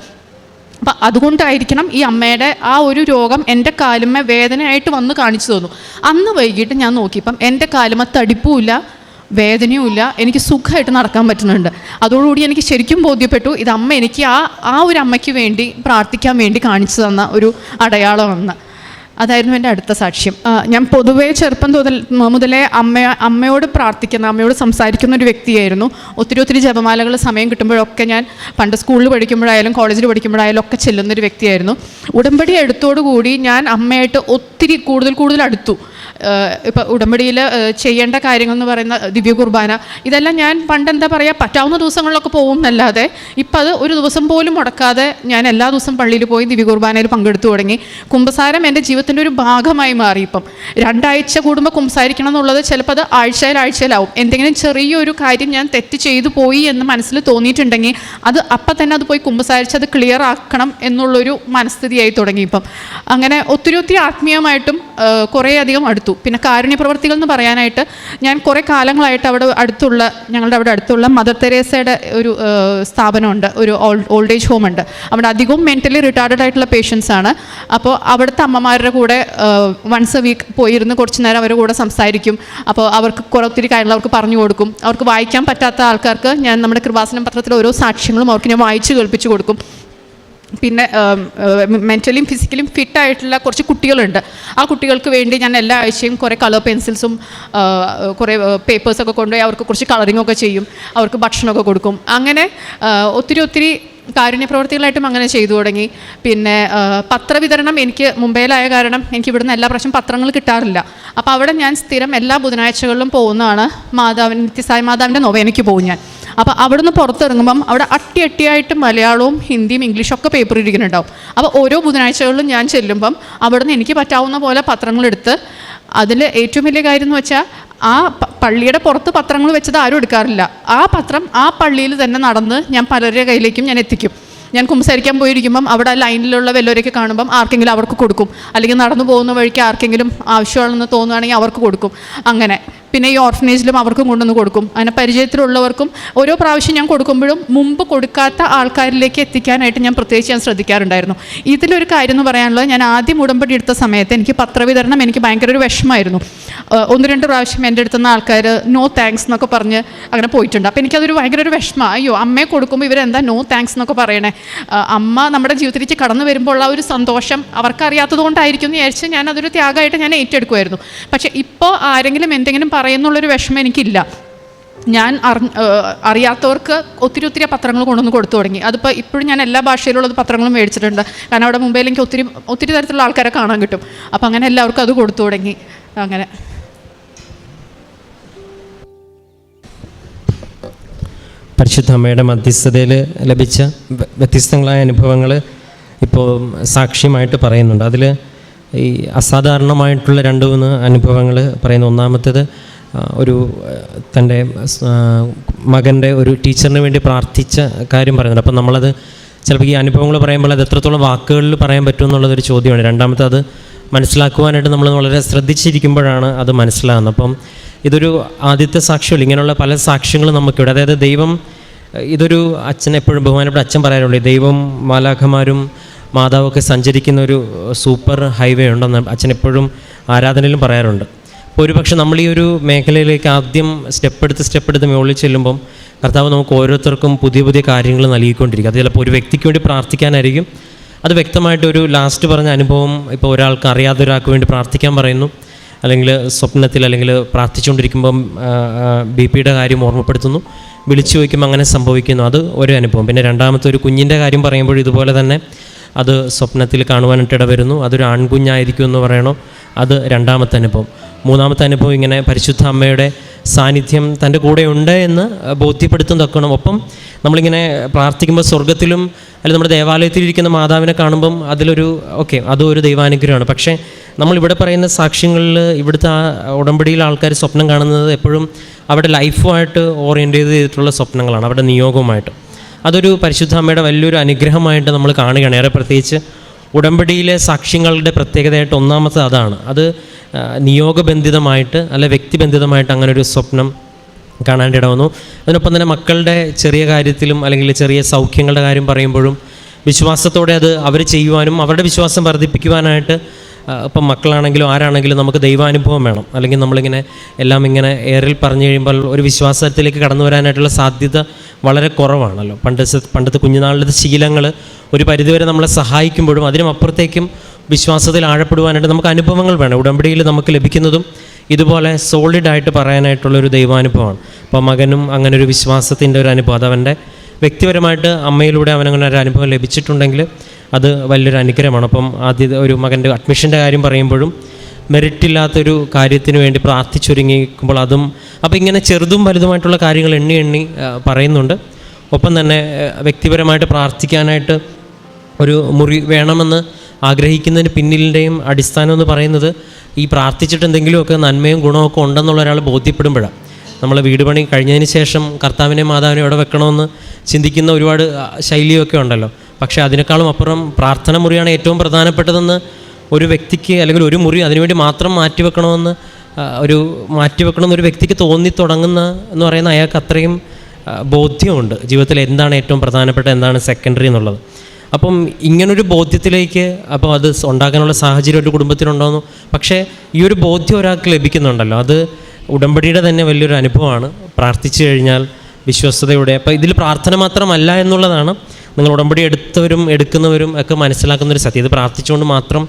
അപ്പം അതുകൊണ്ടായിരിക്കണം ഈ അമ്മയുടെ ആ ഒരു രോഗം എൻ്റെ കാലുമ്മ വേദനയായിട്ട് വന്ന് കാണിച്ചു തന്നു. അന്ന് വൈകിട്ട് ഞാൻ നോക്കിയപ്പം എൻ്റെ കാലുമ്മ തടിപ്പുമില്ല, വേദനയും ഇല്ല, എനിക്ക് സുഖമായിട്ട് നടക്കാൻ പറ്റുന്നുണ്ട്. അതോടുകൂടി എനിക്ക് ശരിക്കും ബോധ്യപ്പെട്ടു ഇത് അമ്മ എനിക്ക് ആ ഒരു അമ്മയ്ക്ക് വേണ്ടി പ്രാർത്ഥിക്കാൻ വേണ്ടി കാണിച്ചു തന്ന ഒരു അടയാളമെന്ന്. അതായിരുന്നു എൻ്റെ അടുത്ത സാക്ഷ്യം. ഞാൻ പൊതുവേ ചെറുപ്പം മുതലേ അമ്മയോട് പ്രാർത്ഥിക്കുന്ന, അമ്മയോട് സംസാരിക്കുന്ന ഒരു വ്യക്തിയായിരുന്നു. ഒത്തിരി ജപമാലകൾ സമയം കിട്ടുമ്പോഴൊക്കെ ഞാൻ പണ്ട് സ്കൂളിൽ പഠിക്കുമ്പോഴായാലും കോളേജിൽ പഠിക്കുമ്പോഴായാലും ഒക്കെ ചെല്ലുന്നൊരു വ്യക്തിയായിരുന്നു. ഉടമ്പടി എടുത്തോടുകൂടി ഞാൻ അമ്മയായിട്ട് ഒത്തിരി കൂടുതൽ അടുത്തു. ഇപ്പോൾ ഉടമ്പടിയിൽ ചെയ്യേണ്ട കാര്യങ്ങൾ എന്ന് പറയുന്ന ദിവ്യ കുർബാന, ഇതെല്ലാം ഞാൻ പണ്ട് എന്താ പറയുക പറ്റാവുന്ന ദിവസങ്ങളിലൊക്കെ പോകും എന്നല്ലാതെ ഇപ്പം അത് ഒരു ദിവസം പോലും മുടക്കാതെ ഞാൻ എല്ലാ ദിവസവും പള്ളിയിൽ പോയി ദിവ്യ കുർബാനയിൽ പങ്കെടുത്തു തുടങ്ങി. കുമ്പസാരം എൻ്റെ ജീവിതത്തിൻ്റെ ഒരു ഭാഗമായി മാറി. ഇപ്പം 2 ആഴ്ച കൂടുമ്പോൾ കുമ്പസാരിക്കണം എന്നുള്ളത് ചിലപ്പോൾ അത് ആഴ്ചയിലാവും. എന്തെങ്കിലും ചെറിയൊരു കാര്യം ഞാൻ തെറ്റ് ചെയ്തു പോയി എന്ന് മനസ്സിൽ തോന്നിയിട്ടുണ്ടെങ്കിൽ അത് അപ്പം തന്നെ അത് പോയി കുമ്പസാരിച്ച് അത് ക്ലിയർ ആക്കണം എന്നുള്ളൊരു മനസ്ഥിതിയായി തുടങ്ങി. ഇപ്പം അങ്ങനെ ഒത്തിരി ആത്മീയമായിട്ടും കുറേയധികം അടുത്തു. പിന്നെ കാരുണ്യ പ്രവർത്തികൾ എന്ന് പറയാനായിട്ട് ഞാൻ കുറേ കാലങ്ങളായിട്ട് ഞങ്ങളുടെ അവിടെ അടുത്തുള്ള മദർ തെരേസയുടെ ഒരു സ്ഥാപനമുണ്ട്, ഒരു ഓൾഡ് ഏജ് ഹോം ഉണ്ട്. അവിടെ അധികവും മെൻ്റലി റിട്ടാർഡഡ് ആയിട്ടുള്ള പേഷ്യൻസ് ആണ്. അപ്പോൾ അവിടുത്തെ അമ്മമാരുടെ കൂടെ വൺസ് എ വീക്ക് പോയിരുന്ന് കുറച്ച് നേരം അവരുടെ കൂടെ സംസാരിക്കും. അപ്പോൾ അവർക്ക് ഒത്തിരി കാര്യങ്ങൾ അവർക്ക് പറഞ്ഞു കൊടുക്കും. അവർക്ക് വായിക്കാൻ പറ്റാത്ത ആൾക്കാർക്ക് ഞാൻ നമ്മുടെ കൃപാസനം പത്രത്തിലെ ഓരോ സാക്ഷ്യങ്ങളും അവർക്ക് ഞാൻ വായിച്ച് കേൾപ്പിച്ച് കൊടുക്കും. പിന്നെ മെൻ്റലിയും ഫിസിക്കലിയും ഫിറ്റായിട്ടുള്ള കുറച്ച് കുട്ടികളുണ്ട്. ആ കുട്ടികൾക്ക് വേണ്ടി ഞാൻ എല്ലാ ആഴ്ചയും കുറേ കളർ പെൻസിൽസും കുറേ പേപ്പേഴ്സൊക്കെ കൊണ്ടുപോയി അവർക്ക് കുറച്ച് കളറിങ്ങൊക്കെ ചെയ്യും. അവർക്ക് ഭക്ഷണമൊക്കെ കൊടുക്കും. അങ്ങനെ ഒത്തിരി കാരുണ്യ പ്രവർത്തികളായിട്ടും അങ്ങനെ ചെയ്തു തുടങ്ങി. പിന്നെ പത്രവിതരണം എനിക്ക് മുംബൈയിലായ കാരണം എനിക്ക് ഇവിടുന്ന് എല്ലാ പ്രാവശ്യം പത്രങ്ങൾ കിട്ടാറില്ല. അപ്പോൾ അവിടെ ഞാൻ സ്ഥിരം എല്ലാ ബുധനാഴ്ചകളിലും പോകുന്നതാണ്. നിത്യസായി മാതാവിൻ്റെ നൊവേനയ്ക്ക് പോകും ഞാൻ. അപ്പോൾ അവിടെ നിന്ന് പുറത്തിറങ്ങുമ്പം അവിടെ അട്ടിയായിട്ട് മലയാളവും ഹിന്ദിയും ഇംഗ്ലീഷും ഒക്കെ പേപ്പർ ഇരിക്കുന്നുണ്ടാവും. അപ്പോൾ ഓരോ ബുധനാഴ്ചകളിലും ഞാൻ ചെല്ലുമ്പം അവിടെ നിന്ന് എനിക്ക് പറ്റാവുന്ന പോലെ പത്രങ്ങളെടുത്ത്, അതിൽ ഏറ്റവും വലിയ കാര്യം എന്ന് വെച്ചാൽ ആ പള്ളിയുടെ പുറത്ത് പത്രങ്ങൾ വെച്ചത് ആരും എടുക്കാറില്ല. ആ പത്രം ആ പള്ളിയിൽ തന്നെ നടന്ന് ഞാൻ പലരുടെ കയ്യിലേക്കും ഞാൻ എത്തിക്കും. ഞാൻ കുമ്പസാരിക്കാൻ പോയിരിക്കുമ്പം അവിടെ ലൈനിലുള്ള വല്ലവരെയൊക്കെ കാണുമ്പം ആർക്കെങ്കിലും അവർക്ക് കൊടുക്കും. അല്ലെങ്കിൽ നടന്നു പോകുന്ന വഴിക്ക് ആർക്കെങ്കിലും ആവശ്യമാണെന്ന് തോന്നുകയാണെങ്കിൽ അവർക്ക് കൊടുക്കും. അങ്ങനെ പിന്നെ ഈ ഓർഫനേജിലും അവർക്കും കൊണ്ടുവന്ന് കൊടുക്കും. അങ്ങനെ പരിചയത്തിലുള്ളവർക്കും ഓരോ പ്രാവശ്യം ഞാൻ കൊടുക്കുമ്പോഴും മുമ്പ് കൊടുക്കാത്ത ആൾക്കാരിലേക്ക് എത്തിക്കാനായിട്ട് ഞാൻ പ്രത്യേകിച്ച് ശ്രദ്ധിക്കാറുണ്ടായിരുന്നു. ഇതിലൊരു കാര്യം എന്ന് പറയാനുള്ളത്, ഞാൻ ആദ്യം ഉടമ്പടി എടുത്ത സമയത്ത് എനിക്ക് പത്രവിതരണം എനിക്ക് ഭയങ്കര ഒരു വിഷമമായിരുന്നു. 1-2 പ്രാവശ്യം എൻ്റെ അടുത്തുനിന്ന് ആൾക്കാർ നോ താങ്ക്സ് എന്നൊക്കെ പറഞ്ഞ് അങ്ങനെ പോയിട്ടുണ്ട്. അപ്പോൾ എനിക്കതൊരു ഭയങ്കര ഒരു വിഷമമാണ്. അയ്യോ, അമ്മയെ കൊടുക്കുമ്പോൾ ഇവരെന്താ നോ താങ്ക്സ് എന്നൊക്കെ പറയണേ. അമ്മ നമ്മുടെ ജീവിതത്തിലേക്ക് കടന്നു വരുമ്പോൾ ഉള്ള ഒരു സന്തോഷം അവർക്കറിയാത്തത് കൊണ്ടായിരിക്കും എന്ന് വിചാരിച്ച് ഞാൻ അതൊരു ത്യാഗമായിട്ട് ഞാൻ ഏറ്റെടുക്കുമായിരുന്നു. പക്ഷേ ഇപ്പോൾ ആരെങ്കിലും എന്തെങ്കിലും പറയുന്നുള്ളൊരു വിഷമം എനിക്കില്ല. ഞാൻ അറിയാത്തവർക്ക് ഒത്തിരി പത്രങ്ങൾ കൊണ്ടുവന്ന് കൊടുത്തു തുടങ്ങി. അതിപ്പോൾ ഇപ്പോഴും ഞാൻ എല്ലാ ഭാഷയിലുള്ളത് പത്രങ്ങളും മേടിച്ചിട്ടുണ്ട്. കാരണം അവിടെ മുംബൈയിൽ എനിക്ക് ഒത്തിരി തരത്തിലുള്ള ആൾക്കാരെ കാണാൻ കിട്ടും. അപ്പോൾ അങ്ങനെ എല്ലാവർക്കും അത് കൊടുത്തു തുടങ്ങി. അങ്ങനെ പരിശുദ്ധ അമ്മയുടെ മധ്യസ്ഥതയിൽ ലഭിച്ച വ്യത്യസ്തങ്ങളായ അനുഭവങ്ങൾ ഇപ്പോൾ സാക്ഷ്യമായിട്ട് പറയുന്നുണ്ട്. അതിൽ ഈ അസാധാരണമായിട്ടുള്ള 2-3 അനുഭവങ്ങൾ പറയുന്നു. ഒന്നാമത്തേത് ഒരു തൻ്റെ മകൻ്റെ ഒരു ടീച്ചറിന് വേണ്ടി പ്രാർത്ഥിച്ച കാര്യം പറയുന്നുണ്ട്. അപ്പം നമ്മളത് ചിലപ്പോൾ ഈ അനുഭവങ്ങൾ പറയുമ്പോൾ അത് എത്രത്തോളം വാക്കുകളിൽ പറയാൻ പറ്റുമെന്നുള്ളതൊരു ചോദ്യമാണ്. രണ്ടാമത്തെ അത് മനസ്സിലാക്കുവാനായിട്ട് നമ്മൾ വളരെ ശ്രദ്ധിച്ചിരിക്കുമ്പോഴാണ് അത് മനസ്സിലാകുന്നത്. അപ്പം ഇതൊരു ആദ്യത്തെ സാക്ഷ്യമല്ല, ഇങ്ങനെയുള്ള പല സാക്ഷ്യങ്ങളും നമുക്കിവിടെ. അതായത് ദൈവം, ഇതൊരു അച്ഛൻ എപ്പോഴും ബഹുമാനപ്പെട്ട അച്ഛൻ പറയാറുണ്ട്, ദൈവം മാലാഖമാരും മാതാവൊക്കെ സഞ്ചരിക്കുന്ന ഒരു സൂപ്പർ ഹൈവേ ഉണ്ടെന്ന് അച്ഛൻ എപ്പോഴും ആരാധനയിലും പറയാറുണ്ട്. അപ്പോൾ ഒരുപക്ഷെ നമ്മൾ ഈ ഒരു മേഖലയിലേക്ക് ആദ്യം സ്റ്റെപ്പെടുത്ത് മുകളിൽ ചെല്ലുമ്പം കർത്താവ് നമുക്ക് ഓരോരുത്തർക്കും പുതിയ കാര്യങ്ങൾ നൽകിക്കൊണ്ടിരിക്കും. അത് ചിലപ്പോൾ ഒരു വ്യക്തിക്ക് വേണ്ടി പ്രാർത്ഥിക്കാനായിരിക്കും. അത് വ്യക്തമായിട്ടൊരു ലാസ്റ്റ് പറഞ്ഞ അനുഭവം, ഇപ്പോൾ ഒരാൾക്ക് അറിയാതെ ഒരാൾക്ക് വേണ്ടി പ്രാർത്ഥിക്കാൻ പറയുന്നു, അല്ലെങ്കിൽ സ്വപ്നത്തിൽ അല്ലെങ്കിൽ പ്രാർത്ഥിച്ചുകൊണ്ടിരിക്കുമ്പം BP-യുടെ കാര്യം ഓർമ്മപ്പെടുത്തുന്നു, വിളിച്ചു ചോദിക്കുമ്പോൾ അങ്ങനെ സംഭവിക്കുന്നു. അത് ഒരു അനുഭവം. പിന്നെ രണ്ടാമത്തെ ഒരു കുഞ്ഞിൻ്റെ കാര്യം പറയുമ്പോൾ ഇതുപോലെ തന്നെ അത് സ്വപ്നത്തിൽ കാണുവാനായിട്ട് ഇടവരുന്നു. അതൊരു ആൺകുഞ്ഞായിരിക്കും എന്ന് പറയണോ, അത് രണ്ടാമത്തെ അനുഭവം. മൂന്നാമത്തെ അനുഭവം ഇങ്ങനെ പരിശുദ്ധ അമ്മയുടെ സാന്നിധ്യം തൻ്റെ കൂടെ ഉണ്ട് എന്ന് ബോധ്യപ്പെടുത്തും തക്കണം. ഒപ്പം നമ്മളിങ്ങനെ പ്രാർത്ഥിക്കുമ്പോൾ സ്വർഗത്തിലും അല്ലെങ്കിൽ നമ്മുടെ ദേവാലയത്തിലിരിക്കുന്ന മാതാവിനെ കാണുമ്പം അതിലൊരു അതും ഒരു ദൈവാനുഗ്രഹമാണ്. പക്ഷേ നമ്മളിവിടെ പറയുന്ന സാക്ഷ്യങ്ങളിൽ ഇവിടുത്തെ ആ ഉടമ്പടിയിലെ ആൾക്കാർ സ്വപ്നം കാണുന്നത് എപ്പോഴും അവിടെ ലൈഫുമായിട്ട് ഓറിയൻറ്റ് ചെയ്തിട്ടുള്ള സ്വപ്നങ്ങളാണ്, അവിടെ നിയോഗവുമായിട്ട്. അതൊരു പരിശുദ്ധ അമ്മയുടെ വലിയൊരു അനുഗ്രഹമായിട്ട് നമ്മൾ കാണുകയാണ്. ഏറെ പ്രത്യേകിച്ച് ഉടമ്പടിയിലെ സാക്ഷ്യങ്ങളുടെ പ്രത്യേകതയായിട്ട് ഒന്നാമത്തെ അതാണ്. അത് നിയോഗബന്ധിതമായിട്ട് അല്ല വ്യക്തിബന്ധിതമായിട്ട് അങ്ങനെ ഒരു സ്വപ്നം കാണാനിട വന്നു. അതിനൊപ്പം തന്നെ മക്കളുടെ ചെറിയ കാര്യത്തിലും അല്ലെങ്കിൽ ചെറിയ സൗഖ്യങ്ങളുടെ കാര്യം പറയുമ്പോഴും വിശ്വാസത്തോടെ അത് അവർ ചെയ്യുവാനും അവരുടെ വിശ്വാസം വർദ്ധിപ്പിക്കുവാനായിട്ട് ഇപ്പം മക്കളാണെങ്കിലും ആരാണെങ്കിലും നമുക്ക് ദൈവാനുഭവം വേണം, അല്ലെങ്കിൽ നമ്മളിങ്ങനെ എല്ലാം ഇങ്ങനെ എയറിൽ പറഞ്ഞു കഴിയുമ്പോൾ ഒരു വിശ്വാസത്തിലേക്ക് കടന്നു വരാനായിട്ടുള്ള സാധ്യത വളരെ കുറവാണല്ലോ. പണ്ടത്തെ കുഞ്ഞുനാളിലത്തെ ശീലങ്ങൾ ഒരു പരിധിവരെ നമ്മളെ സഹായിക്കുമ്പോഴും അതിനുമപ്പുറത്തേക്കും വിശ്വാസത്തിൽ ആഴപ്പെടുവാനായിട്ട് നമുക്ക് അനുഭവങ്ങൾ വേണം. ഉടമ്പടിയിൽ നമുക്ക് ലഭിക്കുന്നതും ഇതുപോലെ സോളിഡായിട്ട് പറയാനായിട്ടുള്ളൊരു ദൈവാനുഭവമാണ്. അപ്പോൾ മകനും അങ്ങനെ ഒരു വിശ്വാസത്തിൻ്റെ ഒരു അനുഭവം, അതവൻ്റെ വ്യക്തിപരമായിട്ട് അമ്മയിലൂടെ അവനങ്ങനെ ഒരു അനുഭവം ലഭിച്ചിട്ടുണ്ടെങ്കിൽ അത് വലിയൊരു അനുഗ്രഹമാണ്. അപ്പം ആദ്യത്തെ ഒരു മകൻ്റെ അഡ്മിഷൻ്റെ കാര്യം പറയുമ്പോഴും മെറിറ്റില്ലാത്തൊരു കാര്യത്തിന് വേണ്ടി പ്രാർത്ഥിച്ചൊരുങ്ങിക്കുമ്പോൾ അതും, അപ്പോൾ ഇങ്ങനെ ചെറുതും വലുതുമായിട്ടുള്ള കാര്യങ്ങൾ എണ്ണി പറയുന്നുണ്ട്. ഒപ്പം തന്നെ വ്യക്തിപരമായിട്ട് പ്രാർത്ഥിക്കാനായിട്ട് ഒരു മുറി വേണമെന്ന് ആഗ്രഹിക്കുന്നതിന് പിന്നിലിൻ്റെയും അടിസ്ഥാനം എന്ന് പറയുന്നത് ഈ പ്രാർത്ഥിച്ചിട്ട് എന്തെങ്കിലുമൊക്കെ നന്മയും ഗുണമൊക്കെ ഉണ്ടെന്നുള്ള ഒരാൾ ബോധ്യപ്പെടുമ്പോഴാണ്. നമ്മൾ വീട് പണി കഴിഞ്ഞതിന് ശേഷം കർത്താവിനെ മാതാവിനെ എവിടെ വെക്കണമെന്ന് ചിന്തിക്കുന്ന ഒരുപാട് ശൈലിയൊക്കെ ഉണ്ടല്ലോ. പക്ഷേ അതിനേക്കാളും അപ്പുറം പ്രാർത്ഥന മുറിയാണ് ഏറ്റവും പ്രധാനപ്പെട്ടതെന്ന് ഒരു വ്യക്തിക്ക്, അല്ലെങ്കിൽ ഒരു മുറി അതിനുവേണ്ടി മാത്രം മാറ്റിവെക്കണമെന്ന് ഒരു വ്യക്തിക്ക് തോന്നി തുടങ്ങുന്ന എന്ന് പറയുന്ന അയാൾക്ക് അത്രയും ബോധ്യമുണ്ട് ജീവിതത്തിൽ എന്താണ് ഏറ്റവും പ്രധാനപ്പെട്ട, എന്താണ് സെക്കൻഡറി എന്നുള്ളത്. അപ്പം ഇങ്ങനൊരു ബോധ്യത്തിലേക്ക് അപ്പോൾ അത് ഉണ്ടാക്കാനുള്ള സാഹചര്യം ഒരു കുടുംബത്തിനുണ്ടോയെന്നു. പക്ഷേ ഈ ഒരു ബോധ്യം ഒരാൾക്ക് ലഭിക്കുന്നുണ്ടല്ലോ, അത് ഉടമ്പടിയുടെ തന്നെ വലിയൊരു അനുഭവമാണ്. പ്രാർത്ഥിച്ചു കഴിഞ്ഞാൽ വിശ്വസ്തയോടെ, അപ്പോൾ ഇതിൽ പ്രാർത്ഥന മാത്രമല്ല എന്നുള്ളതാണ് നിങ്ങൾ ഉടമ്പടി എടുക്കുന്നവരും ഒക്കെ മനസ്സിലാക്കുന്നൊരു സത്യം. ഇത് പ്രാർത്ഥിച്ചുകൊണ്ട് മാത്രം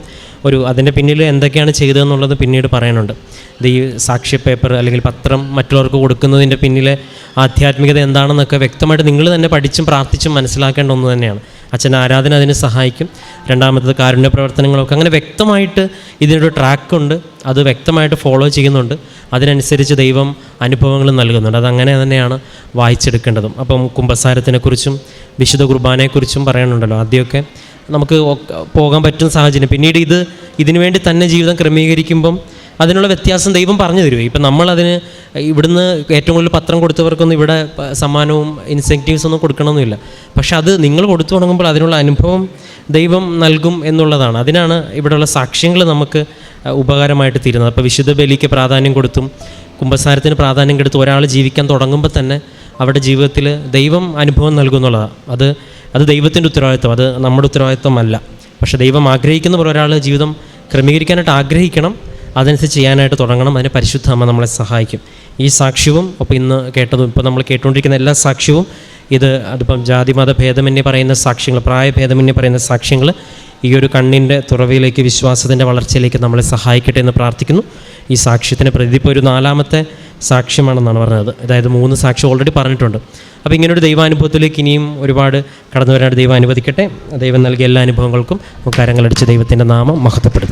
അതിൻ്റെ പിന്നിൽ എന്തൊക്കെയാണ് ചെയ്തതെന്നുള്ളത് പിന്നീട് പറയാനുണ്ട്. ഇത് ഈ സാക്ഷ്യ പേപ്പർ അല്ലെങ്കിൽ പത്രം മറ്റുള്ളവർക്ക് കൊടുക്കുന്നതിൻ്റെ പിന്നിലെ ആധ്യാത്മികത എന്താണെന്നൊക്കെ വ്യക്തമായിട്ട് നിങ്ങൾ തന്നെ പഠിച്ചും പ്രാർത്ഥിച്ചും മനസ്സിലാക്കേണ്ട ഒന്ന് തന്നെയാണ്. അച്ഛൻ ആരാധന അതിന് സഹായിക്കും. രണ്ടാമത്തത് കാരുണ്യ പ്രവർത്തനങ്ങളൊക്കെ, അങ്ങനെ വ്യക്തമായിട്ട് ഇതിനൊരു ട്രാക്കുണ്ട്, അത് വ്യക്തമായിട്ട് ഫോളോ ചെയ്യുന്നുണ്ട്. അതിനനുസരിച്ച് ദൈവം അനുഭവങ്ങൾ നൽകുന്നുണ്ട്. അതങ്ങനെ തന്നെയാണ് വായിച്ചെടുക്കേണ്ടതും. അപ്പം കുമ്പസാരത്തിനെക്കുറിച്ചും വിശുദ്ധ കുർബാനയെക്കുറിച്ചും പറയാനുണ്ടല്ലോ. ആദ്യമൊക്കെ നമുക്ക് പോകാൻ പറ്റുന്ന സാഹചര്യം, പിന്നീട് ഇതിനു വേണ്ടി തന്നെ ജീവിതം ക്രമീകരിക്കുമ്പം അതിനുള്ള വ്യത്യാസം ദൈവം പറഞ്ഞു തരുമോ. ഇപ്പം നമ്മളതിന് ഇവിടുന്ന് ഏറ്റവും കൂടുതൽ പത്രം കൊടുത്തവർക്കൊന്നും ഇവിടെ സമ്മാനവും ഇൻസെൻറ്റീവ്സ് ഒന്നും കൊടുക്കണമെന്നില്ല. പക്ഷെ അത് നിങ്ങൾ കൊടുത്തു തുടങ്ങുമ്പോൾ അതിനുള്ള അനുഭവം ദൈവം നൽകും എന്നുള്ളതാണ്. അതിനാണ് ഇവിടെയുള്ള സാക്ഷ്യങ്ങൾ നമുക്ക് ഉപകാരമായിട്ട് തീരുന്നത്. അപ്പോൾ വിശുദ്ധ ബലിക്ക് പ്രാധാന്യം കൊടുത്തും കുമ്പസാരത്തിന് പ്രാധാന്യം കൊടുത്ത് ഒരാൾ ജീവിക്കാൻ തുടങ്ങുമ്പോൾ തന്നെ അവരുടെ ജീവിതത്തിൽ ദൈവം അനുഭവം നൽകുന്നുള്ളതാണ്. അത് ദൈവത്തിൻ്റെ ഉത്തരവാദിത്വം, അത് നമ്മുടെ ഉത്തരവാദിത്വമല്ല. പക്ഷേ ദൈവം ആഗ്രഹിക്കുന്ന പോലെ ഒരാൾ ജീവിതം ക്രമീകരിക്കാനായിട്ട് ആഗ്രഹിക്കണം, അതനുസരിച്ച് ചെയ്യാനായിട്ട് തുടങ്ങണം. അതിന് പരിശുദ്ധ അമ്മ നമ്മളെ സഹായിക്കും. ഈ സാക്ഷ്യവും ഒപ്പം ഇന്ന് കേട്ടതും ഇപ്പോൾ നമ്മൾ കേട്ടുകൊണ്ടിരിക്കുന്ന എല്ലാ സാക്ഷ്യവും അതിപ്പം ജാതിമത ഭേദമന്യേ പറയുന്ന സാക്ഷ്യങ്ങൾ, പ്രായഭേദമന്യേ പറയുന്ന സാക്ഷ്യങ്ങൾ ഈ ഒരു കണ്ണിൻ്റെ തുറവിയിലേക്ക്, വിശ്വാസത്തിൻ്റെ വളർച്ചയിലേക്ക് നമ്മളെ സഹായിക്കട്ടെ എന്ന് പ്രാർത്ഥിക്കുന്നു. ഈ സാക്ഷ്യത്തിന് പ്രതി ഇപ്പോൾ ഒരു 4ാമത്തെ സാക്ഷ്യമാണെന്നാണ് പറഞ്ഞത്. അതായത് 3 സാക്ഷ്യം ഓൾറെഡി പറഞ്ഞിട്ടുണ്ട്. അപ്പോൾ ഇങ്ങനൊരു ദൈവാനുഭവത്തിലേക്ക് ഇനിയും ഒരുപാട് കടന്നു വരാനായിട്ട് ദൈവം അനുവദിക്കട്ടെ. ദൈവം നൽകിയ എല്ലാ അനുഭവങ്ങൾക്കും കരങ്ങളടിച്ച് ദൈവത്തിൻ്റെ നാമം മഹത്വപ്പെടുത്തും.